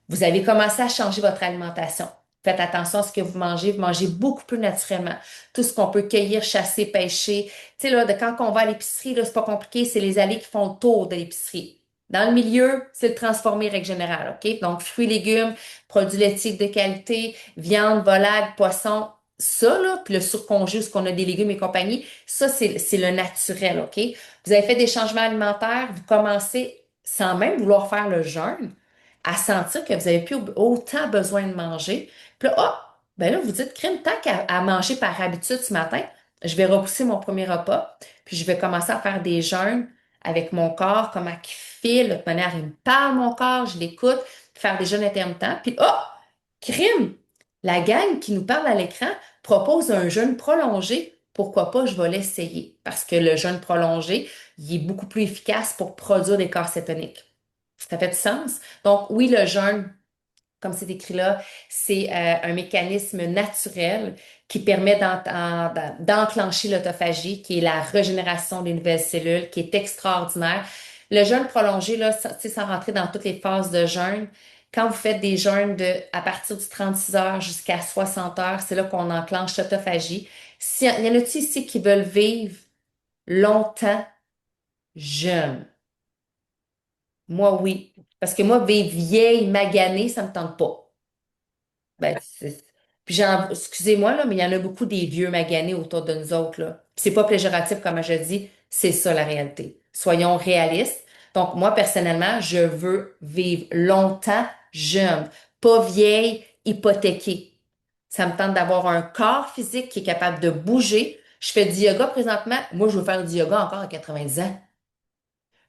Vous avez commencé à changer votre alimentation. Faites attention à ce que vous mangez. Vous mangez beaucoup plus naturellement. Tout ce qu'on peut cueillir, chasser, pêcher. Tu sais, là, quand on va à l'épicerie, là, c'est pas compliqué. C'est les allées qui font le tour de l'épicerie. Dans le milieu, c'est le transformé règle générale, OK? Donc, fruits, légumes, produits laitiers de qualité, viande, volaille, poisson. Ça, là, puis le surcongé, ce qu'on a des légumes et compagnie, ça, c'est le naturel, OK? Vous avez fait des changements alimentaires, vous commencez, sans même vouloir faire le jeûne, à sentir que vous avez plus autant besoin de manger. Puis là, oh, ben là, vous dites, crème, tant qu'à manger par habitude ce matin, je vais repousser mon premier repas, puis je vais commencer à faire des jeûnes avec mon corps, comment il file, de toute manière, il me parle, mon corps, je l'écoute, faire des jeûnes intermittents. Puis, oh, crime, la gang qui nous parle à l'écran propose un jeûne prolongé. Pourquoi pas, je vais l'essayer. Parce que le jeûne prolongé, il est beaucoup plus efficace pour produire des corps cétoniques. Ça fait du sens? Donc, oui, le jeûne, comme c'est écrit là, c'est un mécanisme naturel qui permet d'enclencher l'autophagie, qui est la régénération des nouvelles cellules, qui est extraordinaire. Le jeûne prolongé, là, tu sais, sans rentrer dans toutes les phases de jeûne, quand vous faites des jeûnes à partir du 36 heures jusqu'à 60 heures, c'est là qu'on enclenche l'autophagie. Il y en a-tu ici qui veulent vivre longtemps jeunes? Moi, oui. Parce que moi, vieille, vieille, maganée, ça me tente pas. Ben, puis excusez-moi, là, mais il y en a beaucoup des vieux maganés autour de nous autres, là. Puis c'est pas péjoratif, comme je dis, c'est ça la réalité. Soyons réalistes. Donc, moi, personnellement, je veux vivre longtemps jeune, pas vieille, hypothéquée. Ça me tente d'avoir un corps physique qui est capable de bouger. Je fais du yoga présentement. Moi, je veux faire du yoga encore à 90 ans.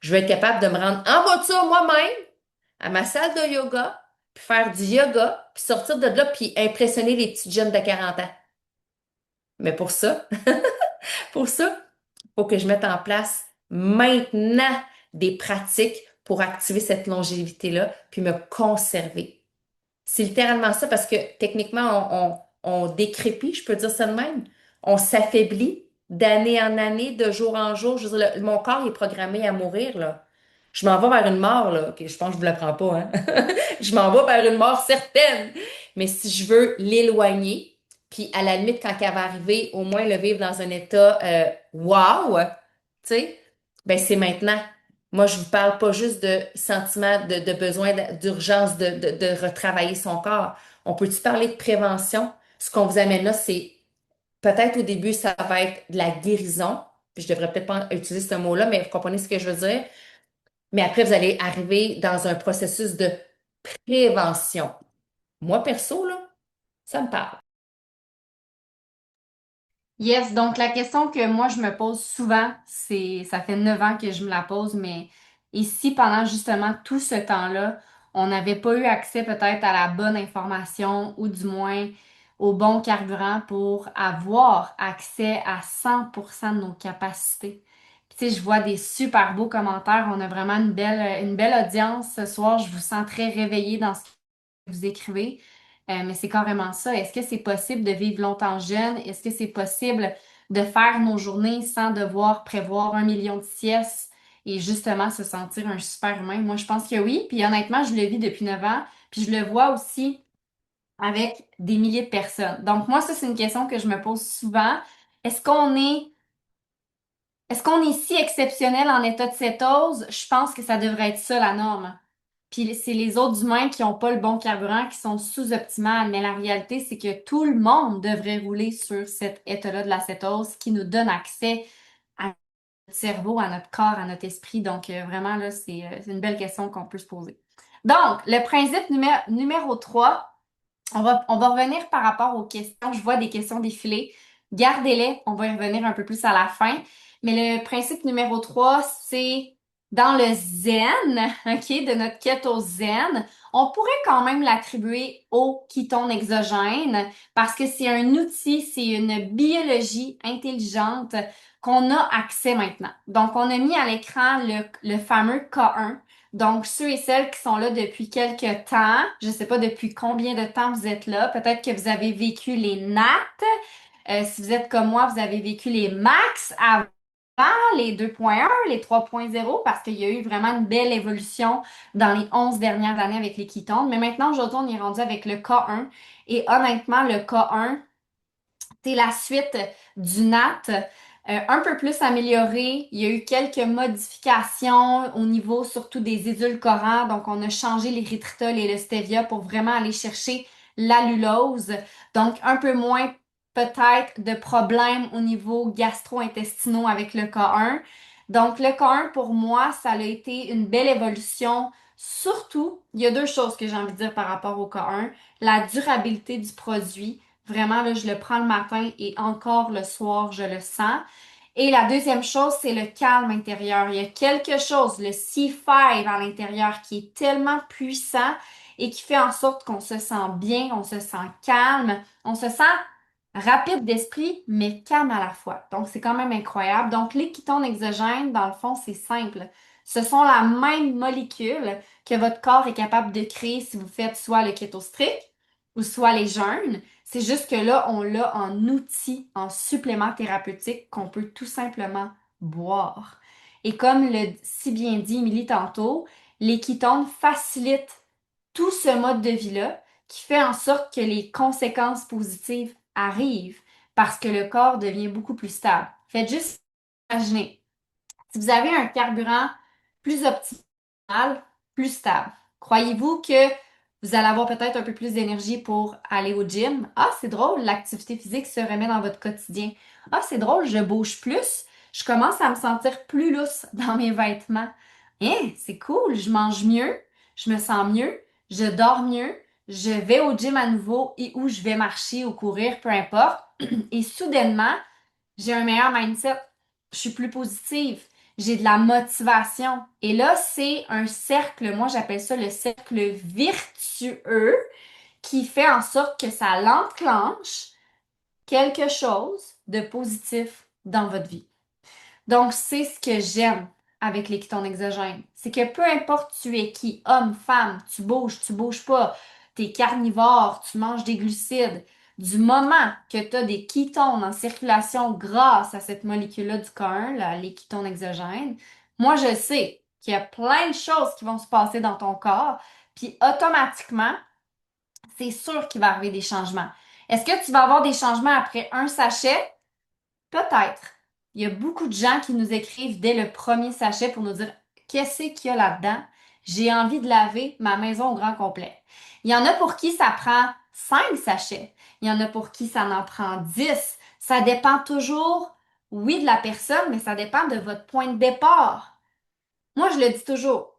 Je veux être capable de me rendre en voiture moi-même à ma salle de yoga, puis faire du yoga, puis sortir de là, puis impressionner les petites jeunes de 40 ans. Mais pour ça, faut que je mette en place maintenant des pratiques pour activer cette longévité-là, puis me conserver. C'est littéralement ça parce que techniquement, on décrépit, je peux dire ça de même. On s'affaiblit d'année en année, de jour en jour. Je veux dire, mon corps est programmé à mourir, là. Je m'en vais vers une mort, là. Ok, je pense que je vous l'apprends pas, hein. Je m'en vais vers une mort certaine. Mais si je veux l'éloigner, puis à la limite, quand elle va arriver, au moins le vivre dans un état wow, tu sais, ben c'est maintenant. Moi, je vous parle pas juste de sentiment de besoin d'urgence de retravailler son corps. On peut-tu parler de prévention? Ce qu'on vous amène là, c'est peut-être au début, ça va être de la guérison. Puis je devrais peut-être pas utiliser ce mot-là, mais vous comprenez ce que je veux dire. Mais après, vous allez arriver dans un processus de prévention. Moi, perso, là, ça me parle. Yes, donc la question que moi je me pose souvent, ça fait 9 ans que je me la pose, mais et si pendant justement tout ce temps-là, on n'avait pas eu accès peut-être à la bonne information ou du moins au bon carburant pour avoir accès à 100% de nos capacités. Puis, tu sais, je vois des super beaux commentaires, on a vraiment une belle audience ce soir, je vous sens très réveillée dans ce que vous écrivez. Mais c'est carrément ça. Est-ce que c'est possible de vivre longtemps jeune? Est-ce que c'est possible de faire nos journées sans devoir prévoir 1 million de siestes et justement se sentir un super humain? Moi, je pense que oui. Puis honnêtement, je le vis depuis 9 ans. Puis je le vois aussi avec des milliers de personnes. Donc moi, ça, c'est une question que je me pose souvent. Est-ce qu'on est est-ce qu'on est si exceptionnel en état de cétose? Je pense que ça devrait être ça la norme. Puis c'est les autres humains qui n'ont pas le bon carburant, qui sont sous-optimales. Mais la réalité, c'est que tout le monde devrait rouler sur cet état-là de la cétose qui nous donne accès à notre cerveau, à notre corps, à notre esprit. Donc vraiment, là, c'est une belle question qu'on peut se poser. Donc, le principe numéro 3. On va revenir par rapport aux questions. Je vois des questions défiler. Gardez-les. On va y revenir un peu plus à la fin. Mais le principe numéro 3, c'est dans le zen, OK, de notre keto zen, on pourrait quand même l'attribuer au ketone exogène parce que c'est un outil, c'est une biologie intelligente qu'on a accès maintenant. Donc, on a mis à l'écran le fameux K1. Donc, ceux et celles qui sont là depuis quelques temps, je ne sais pas depuis combien de temps vous êtes là, peut-être que vous avez vécu les NAT. Si vous êtes comme moi, vous avez vécu les MAX avant les 2.1, les 3.0, parce qu'il y a eu vraiment une belle évolution dans les 11 dernières années avec les ketones. Mais maintenant, aujourd'hui, on est rendu avec le K1. Et honnêtement, le K1, c'est la suite du NAT, un peu plus amélioré. Il y a eu quelques modifications au niveau surtout des édulcorants. Donc, on a changé l'érythritol et le stevia pour vraiment aller chercher l'allulose. Donc, un peu moins peut-être de problèmes au niveau gastro-intestinaux avec le K1. Donc, le K1, pour moi, ça a été une belle évolution. Surtout, il y a deux choses que j'ai envie de dire par rapport au K1. La durabilité du produit. Vraiment, là, je le prends le matin et encore le soir, je le sens. Et la deuxième chose, c'est le calme intérieur. Il y a quelque chose, le C5 à l'intérieur, qui est tellement puissant et qui fait en sorte qu'on se sent bien, on se sent calme, on se sent rapide d'esprit, mais calme à la fois. Donc, c'est quand même incroyable. Donc, les ketones exogènes, dans le fond, c'est simple. Ce sont la même molécule que votre corps est capable de créer si vous faites soit le keto strict ou soit les jeûnes. C'est juste que là, on l'a en outil, en supplément thérapeutique qu'on peut tout simplement boire. Et comme le si bien dit Émilie tantôt, les ketones facilitent tout ce mode de vie-là qui fait en sorte que les conséquences positives arrivent parce que le corps devient beaucoup plus stable. Faites juste imaginer, si vous avez un carburant plus optimal, plus stable, croyez-vous que vous allez avoir peut-être un peu plus d'énergie pour aller au gym? Ah, c'est drôle, l'activité physique se remet dans votre quotidien. Ah, c'est drôle, je bouge plus, je commence à me sentir plus lousse dans mes vêtements. C'est cool, je mange mieux, je me sens mieux, je dors mieux, je vais au gym à nouveau et où je vais marcher ou courir, peu importe. Et soudainement, j'ai un meilleur mindset. Je suis plus positive. J'ai de la motivation. Et là, c'est un cercle, moi j'appelle ça le cercle virtueux qui fait en sorte que ça l'enclenche quelque chose de positif dans votre vie. Donc, c'est ce que j'aime avec les kétones exogènes. C'est que peu importe tu es qui, homme, femme, tu bouges pas, t'es carnivore, tu manges des glucides, du moment que tu as des kétones en circulation grâce à cette molécule-là du K1, les kétones exogènes, moi je sais qu'il y a plein de choses qui vont se passer dans ton corps, puis automatiquement, c'est sûr qu'il va arriver des changements. Est-ce que tu vas avoir des changements après un sachet? Peut-être. Il y a beaucoup de gens qui nous écrivent dès le premier sachet pour nous dire qu'est-ce qu'il y a là-dedans. J'ai envie de laver ma maison au grand complet. Il y en a pour qui ça prend 5 sachets. Il y en a pour qui ça en prend 10. Ça dépend toujours, oui, de la personne, mais ça dépend de votre point de départ. Moi, je le dis toujours.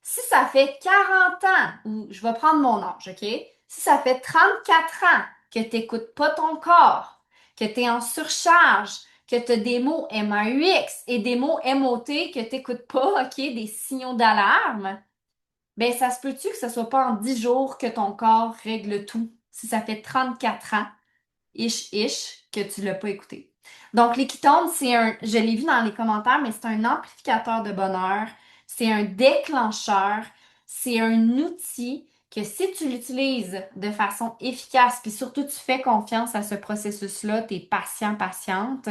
Si ça fait 40 ans, ou je vais prendre mon âge, OK? Si ça fait 34 ans que tu n'écoutes pas ton corps, que tu es en surcharge, que tu as des mots MAUX et des mots MOT que tu n'écoutes pas, OK? Des signaux d'alarme, ben ça se peut-tu que ce soit pas en 10 jours que ton corps règle tout? Si ça fait 34 ans que tu l'as pas écouté. Donc, les ketones, je l'ai vu dans les commentaires, mais c'est un amplificateur de bonheur, c'est un déclencheur, c'est un outil que si tu l'utilises de façon efficace, puis surtout tu fais confiance à ce processus-là, tu es patient, patiente,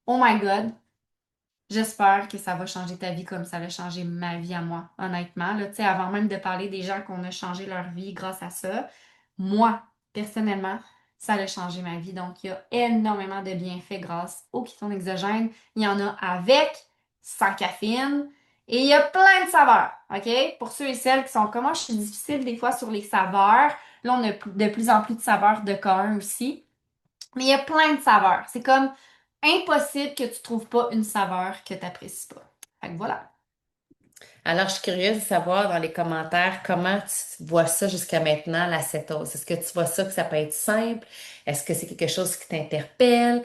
oh my God, j'espère que ça va changer ta vie comme ça va changer ma vie à moi, honnêtement. Là, tu sais, avant même de parler des gens qu'on a changé leur vie grâce à ça, moi, personnellement, ça a changé ma vie. Donc, il y a énormément de bienfaits grâce aux kétones exogènes. Il y en a avec, sans caféine, et il y a plein de saveurs, OK? Pour ceux et celles qui sont comme moi, je suis difficile des fois sur les saveurs. Là, on a de plus en plus de saveurs de K1 aussi. Mais il y a plein de saveurs. C'est comme impossible que tu trouves pas une saveur que tu n'apprécies pas. Fait que voilà. Alors, je suis curieuse de savoir dans les commentaires comment tu vois ça jusqu'à maintenant, la cétose. Est-ce que tu vois ça que ça peut être simple? Est-ce que c'est quelque chose qui t'interpelle?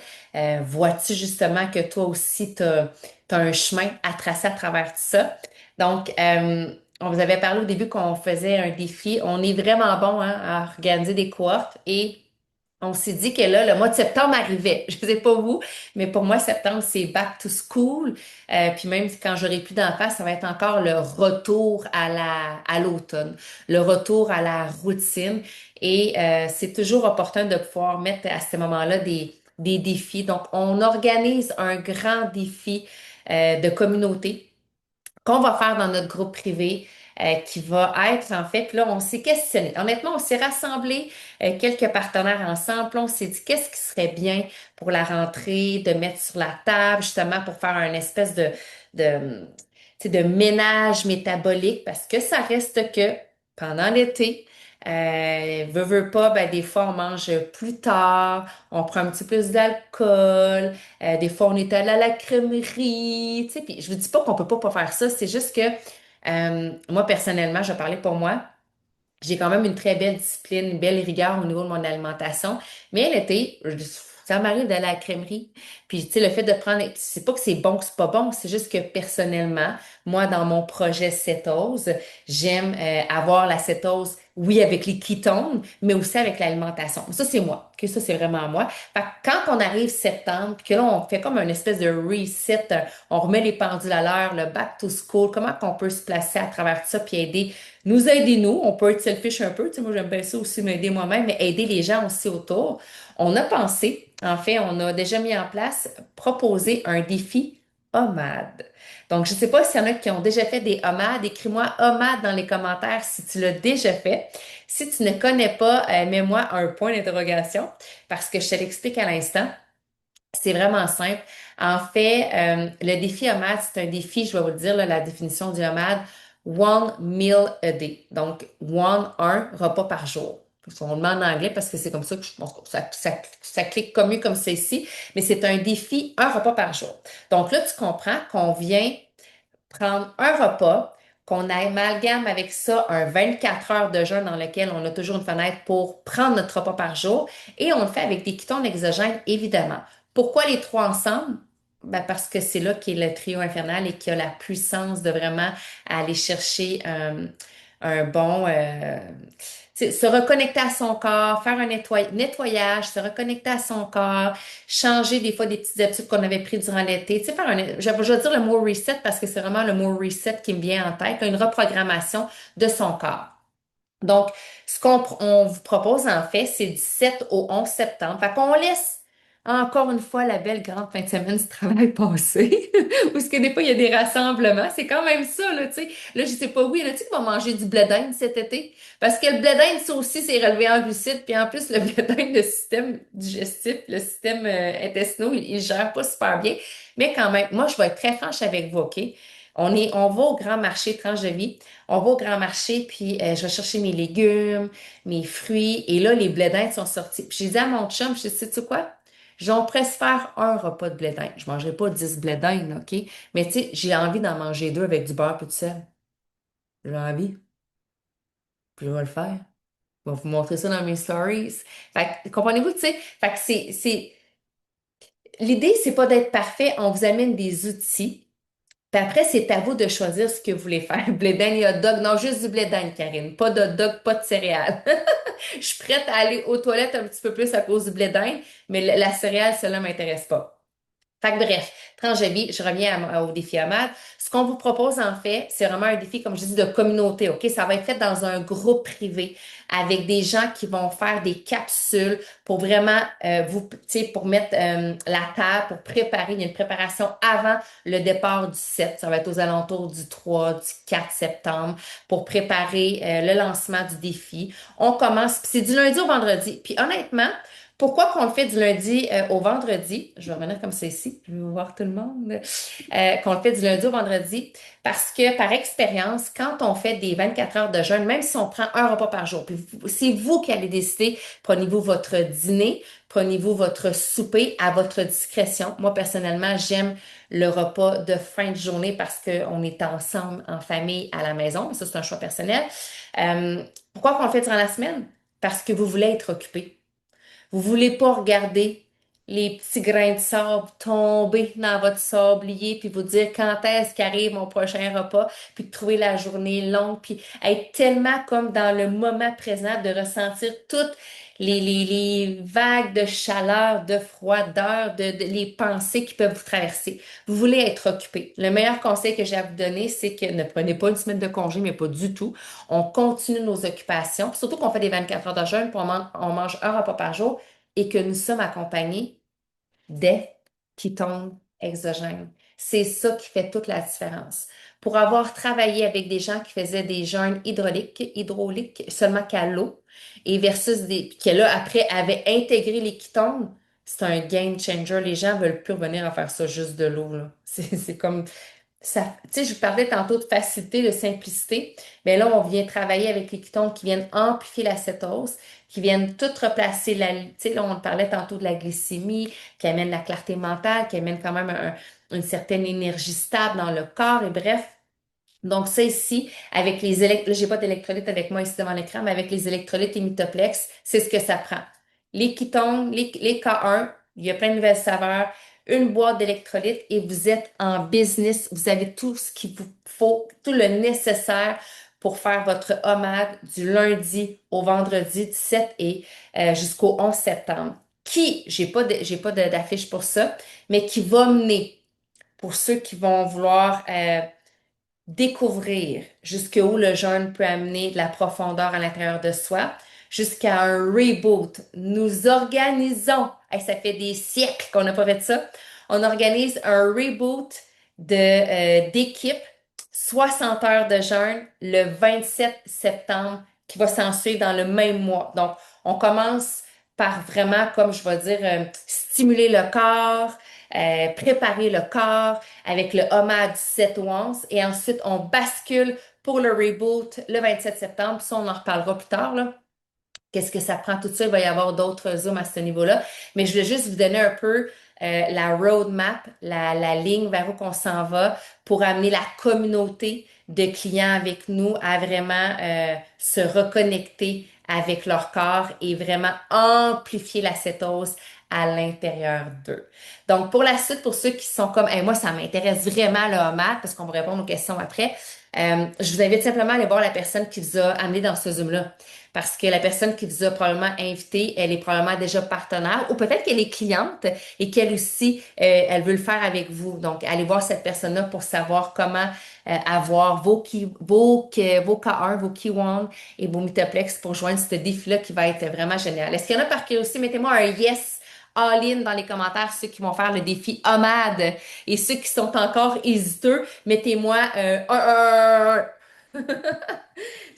Vois-tu justement que toi aussi, tu as un chemin à tracer à travers tout ça? Donc, on vous avait parlé au début qu'on faisait un défi. On est vraiment bon hein, à organiser des cohortes et on s'est dit que là, le mois de septembre arrivait. Je ne sais pas vous, mais pour moi, septembre, c'est back to school. Puis même quand j'aurai plus d'enfants, ça va être encore le retour à l'automne, le retour à la routine. Et c'est toujours opportun de pouvoir mettre à ce moment-là des défis. Donc, on organise un grand défi de communauté qu'on va faire dans notre groupe privé, qui va être en fait, là, on s'est questionné. Honnêtement, on s'est rassemblé quelques partenaires ensemble, puis on s'est dit qu'est-ce qui serait bien pour la rentrée, de mettre sur la table, justement pour faire une espèce de, tu sais, de ménage métabolique, parce que ça reste que pendant l'été, veut pas, ben, des fois on mange plus tard, on prend un petit peu plus d'alcool, des fois, on est allé à la crèmerie, tu sais, puis je vous dis pas qu'on peut pas faire ça, c'est juste que moi, personnellement, je vais parler pour moi, j'ai quand même une très belle discipline, une belle rigueur au niveau de mon alimentation, mais l'été, ça m'arrive d'aller à la crèmerie, puis tu sais, le fait de prendre, c'est pas que c'est bon que c'est pas bon, c'est juste que personnellement, moi, dans mon projet cétose, j'aime avoir la cétose, oui, avec les ketones, mais aussi avec l'alimentation. Ça, c'est moi, que ça, c'est vraiment moi. Fait que quand on arrive septembre, puis que là, on fait comme une espèce de reset, on remet les pendules à l'heure, le back to school, comment qu'on peut se placer à travers tout ça, puis aider, nous aider nous, on peut être selfish un peu, tu sais, moi j'aime bien ça aussi, m'aider moi-même, mais aider les gens aussi autour. On a pensé, en fait, on a déjà mis en place, proposer un défi OMAD. Donc, je ne sais pas s'il y en a qui ont déjà fait des OMAD. Écris-moi OMAD dans les commentaires si tu l'as déjà fait. Si tu ne connais pas, mets-moi un point d'interrogation parce que je te l'explique à l'instant. C'est vraiment simple. En fait, le défi OMAD, c'est un défi, je vais vous le dire, là, la définition du OMAD, one meal a day. Donc, un repas par jour. On le met en anglais parce que c'est comme ça que je pense que ça clique comme mieux comme c'est ici, mais c'est un défi, un repas par jour. Donc là, tu comprends qu'on vient prendre un repas qu'on amalgame avec ça un 24 heures de jeûne dans lequel on a toujours une fenêtre pour prendre notre repas par jour et on le fait avec des ketones exogènes, évidemment. Pourquoi les trois ensemble? Ben parce que c'est là qu'est le trio infernal et qui a la puissance de vraiment aller chercher un bon, se reconnecter à son corps, faire un nettoyage, se reconnecter à son corps, changer des fois des petites habitudes qu'on avait prises durant l'été. Tu sais, je vais dire le mot reset parce que c'est vraiment le mot reset qui me vient en tête, là, une reprogrammation de son corps. Donc, ce on vous propose en fait, c'est du 7 au 11 septembre. Fait qu'on laisse encore une fois la belle grande fin de semaine du travail passé. Ou ce que des fois, il y a des rassemblements. C'est quand même ça, là, tu sais. Là, je sais pas, oui, là, tu sais qu'on va manger du blé d'Inde cet été. Parce que le blé d'Inde, ça aussi, c'est relevé en glucides. Puis en plus, le blé d'Inde, le système digestif, le système intestinal, il gère pas super bien. Mais quand même, moi, je vais être très franche avec vous, OK? On va au grand marché tranche de vie. On va au grand marché, puis je vais chercher mes légumes, mes fruits. Et là, les blés d'Inde sont sortis. Puis j'ai dit à mon chum, je sais, sais-tu quoi? J'en presse faire un repas de blé d'Inde. Je mangerai pas 10 blés d'Inde, OK? Mais tu sais, j'ai envie d'en manger deux avec du beurre et du sel. J'ai envie. Puis je vais le faire. Je vais vous montrer ça dans mes stories. Fait que, comprenez-vous, tu sais? Fait que l'idée, c'est pas d'être parfait. On vous amène des outils. Puis après, c'est à vous de choisir ce que vous voulez faire. Blé d'Inde et hot dog. Non, juste du blé d'Inde, Karine. Pas de hot dog, pas de céréales. Je suis prête à aller aux toilettes un petit peu plus à cause du blé d'Inde, mais la céréale, cela m'intéresse pas. Fait que bref, tranche de vie, je reviens au défi AMAD. Ce qu'on vous propose en fait, c'est vraiment un défi, comme je dis, de communauté, OK? Ça va être fait dans un groupe privé avec des gens qui vont faire des capsules pour vraiment tu sais, pour mettre la table, pour préparer. Il y a une préparation avant le départ du 7. Ça va être aux alentours du 3, du 4 septembre pour préparer le lancement du défi. On commence, puis c'est du lundi au vendredi. Puis honnêtement, pourquoi qu'on le fait du lundi au vendredi? Je vais revenir comme ça ici. Je vais voir tout le monde. Qu'on le fait du lundi au vendredi. Parce que par expérience, quand on fait des 24 heures de jeûne, même si on prend un repas par jour, puis c'est vous qui allez décider, prenez-vous votre dîner, prenez-vous votre souper à votre discrétion. Moi, personnellement, j'aime le repas de fin de journée parce qu'on est ensemble en famille à la maison. Ça, c'est un choix personnel. Pourquoi qu'on le fait durant la semaine? Parce que vous voulez être occupé. Vous voulez pas regarder les petits grains de sable tomber dans votre sablier, puis vous dire quand est-ce qu'arrive mon prochain repas, puis de trouver la journée longue, puis être tellement comme dans le moment présent, de ressentir toutes les vagues de chaleur, de froideur, les pensées qui peuvent vous traverser. Vous voulez être occupé. Le meilleur conseil que j'ai à vous donner, c'est que ne prenez pas une semaine de congé, mais pas du tout. On continue nos occupations, puis surtout qu'on fait des 24 heures de jeûne, puis on mange un repas par jour et que nous sommes accompagnés des ketones exogènes. C'est ça qui fait toute la différence. Pour avoir travaillé avec des gens qui faisaient des jeûnes hydrauliques seulement qu'à l'eau, et versus qui là, après, avaient intégré les ketones, c'est un game changer. Les gens veulent plus revenir à faire ça juste de l'eau, là. C'est comme, ça, tu sais, je vous parlais tantôt de facilité, de simplicité. Mais là, on vient travailler avec les ketones qui viennent amplifier la cétose, qui viennent tout replacer tu sais, là, on parlait tantôt de la glycémie, qui amène la clarté mentale, qui amène quand même une certaine énergie stable dans le corps, et bref. Donc, ça ici, avec les électrolytes, j'ai pas d'électrolytes avec moi ici devant l'écran, mais avec les électrolytes et Mitoplex, c'est ce que ça prend. Les ketones, les K1, il y a plein de nouvelles saveurs, une boîte d'électrolytes et vous êtes en business. Vous avez tout ce qu'il vous faut, tout le nécessaire pour faire votre OMAD du lundi au vendredi 17 et jusqu'au 11 septembre. J'ai pas d'affiche pour ça, mais qui va mener pour ceux qui vont vouloir découvrir jusqu'où le jeûne peut amener de la profondeur à l'intérieur de soi, jusqu'à un reboot. Nous organisons, hey, ça fait des siècles qu'on n'a pas fait ça, on organise un reboot d'équipe, 60 heures de jeûne le 27 septembre qui va s'en suivre dans le même mois. Donc, on commence par vraiment, comme je vais dire, stimuler le corps, préparer le corps, avec le homard du 7 au 11 et ensuite on bascule pour le reboot le 27 septembre. Ça, on en reparlera plus tard, là. Qu'est-ce que ça prend tout ça? Il va y avoir d'autres zooms à ce niveau-là. Mais je voulais juste vous donner un peu la roadmap, la ligne vers où qu'on s'en va pour amener la communauté, de clients avec nous à vraiment se reconnecter avec leur corps et vraiment amplifier la cétose à l'intérieur d'eux. Donc, pour la suite, pour ceux qui sont comme, hey, moi, ça m'intéresse vraiment le homard, parce qu'on va répondre aux questions après, je vous invite simplement à aller voir la personne qui vous a amené dans ce Zoom-là. Parce que la personne qui vous a probablement invité, elle est probablement déjà partenaire ou peut-être qu'elle est cliente et qu'elle aussi, elle veut le faire avec vous. Donc, allez voir cette personne-là pour savoir comment avoir vos K1, vos K1 et vos Metaplex pour joindre ce défi-là qui va être vraiment génial. Est-ce qu'il y en a par curiosité? Mettez-moi un yes all-in dans les commentaires, ceux qui vont faire le défi OMAD et ceux qui sont encore hésiteux, mettez-moi un.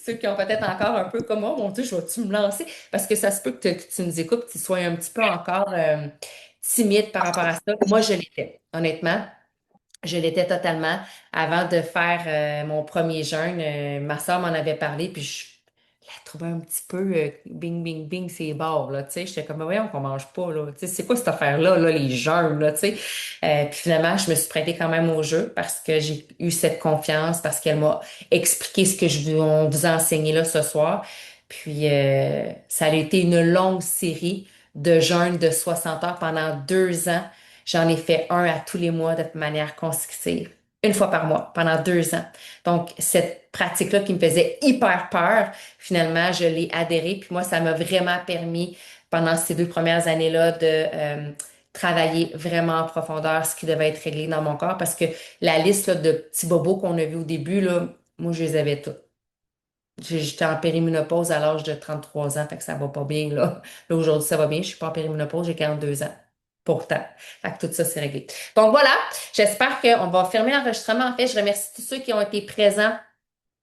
Ceux qui ont peut-être encore un peu comme, oh mon Dieu, je vais-tu me lancer? Parce que ça se peut que tu nous écoutes, que tu sois un petit peu encore timide par rapport à ça. Moi, je l'étais, honnêtement. Je l'étais totalement. Avant de faire mon premier jeûne, ma soeur m'en avait parlé, puis je la trouvais un petit peu bing, bing, bing, c'est bords, là, tu sais. J'étais comme, voyons qu'on mange pas, là. Tu sais, c'est quoi cette affaire-là, là, les jeûnes, là, tu sais. Puis finalement, je me suis prêtée quand même au jeu parce que j'ai eu cette confiance, parce qu'elle m'a expliqué ce que on vous a enseigné là ce soir. Puis ça a été une longue série de jeûnes de 60 heures pendant 2 ans. J'en ai fait un à tous les mois de manière consécutive, une fois par mois, pendant 2 ans. Donc, cette pratique-là qui me faisait hyper peur, finalement, je l'ai adhérée. Puis moi, ça m'a vraiment permis, pendant ces 2 premières années-là, de travailler vraiment en profondeur ce qui devait être réglé dans mon corps. Parce que la liste là, de petits bobos qu'on a vu au début, là, moi, je les avais tous. J'étais en périménopause à l'âge de 33 ans, fait que ça va pas bien, là. Là, aujourd'hui, ça va bien. Je suis pas en périménopause, j'ai 42 ans. Pourtant. Fait que tout ça, c'est réglé. Donc voilà, j'espère qu'on va fermer l'enregistrement. En fait, je remercie tous ceux qui ont été présents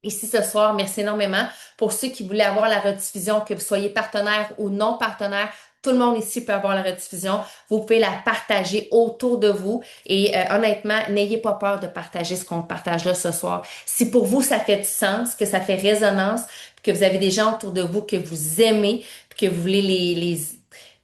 ici ce soir. Merci énormément. Pour ceux qui voulaient avoir la rediffusion, que vous soyez partenaire ou non partenaire, tout le monde ici peut avoir la rediffusion. Vous pouvez la partager autour de vous. Et honnêtement, n'ayez pas peur de partager ce qu'on partage là ce soir. Si pour vous, ça fait du sens, que ça fait résonance, que vous avez des gens autour de vous que vous aimez, que vous voulez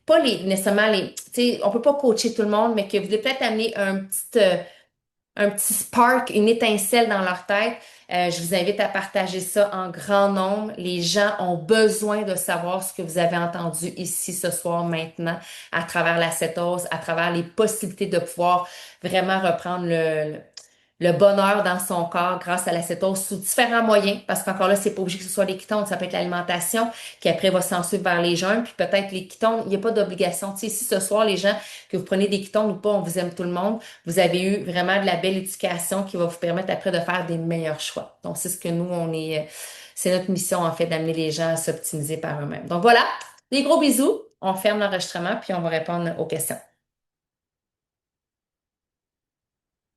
pas les, nécessairement les, tu sais, on peut pas coacher tout le monde, mais que vous voulez peut-être amener un petit spark, une étincelle dans leur tête. Je vous invite à partager ça en grand nombre. Les gens ont besoin de savoir ce que vous avez entendu ici ce soir, maintenant, à travers la cétose, à travers les possibilités de pouvoir vraiment reprendre le bonheur dans son corps grâce à la cétose sous différents moyens, parce qu'encore là, c'est pas obligé que ce soit les ketones, ça peut être l'alimentation qui après va s'en suivre vers les jeûnes, puis peut-être les ketones, il n'y a pas d'obligation. Tu sais, si ce soir, les gens, que vous prenez des ketones ou pas, on vous aime tout le monde, vous avez eu vraiment de la belle éducation qui va vous permettre après de faire des meilleurs choix. Donc, c'est ce que nous, c'est notre mission en fait, d'amener les gens à s'optimiser par eux-mêmes. Donc voilà, des gros bisous, on ferme l'enregistrement, puis on va répondre aux questions.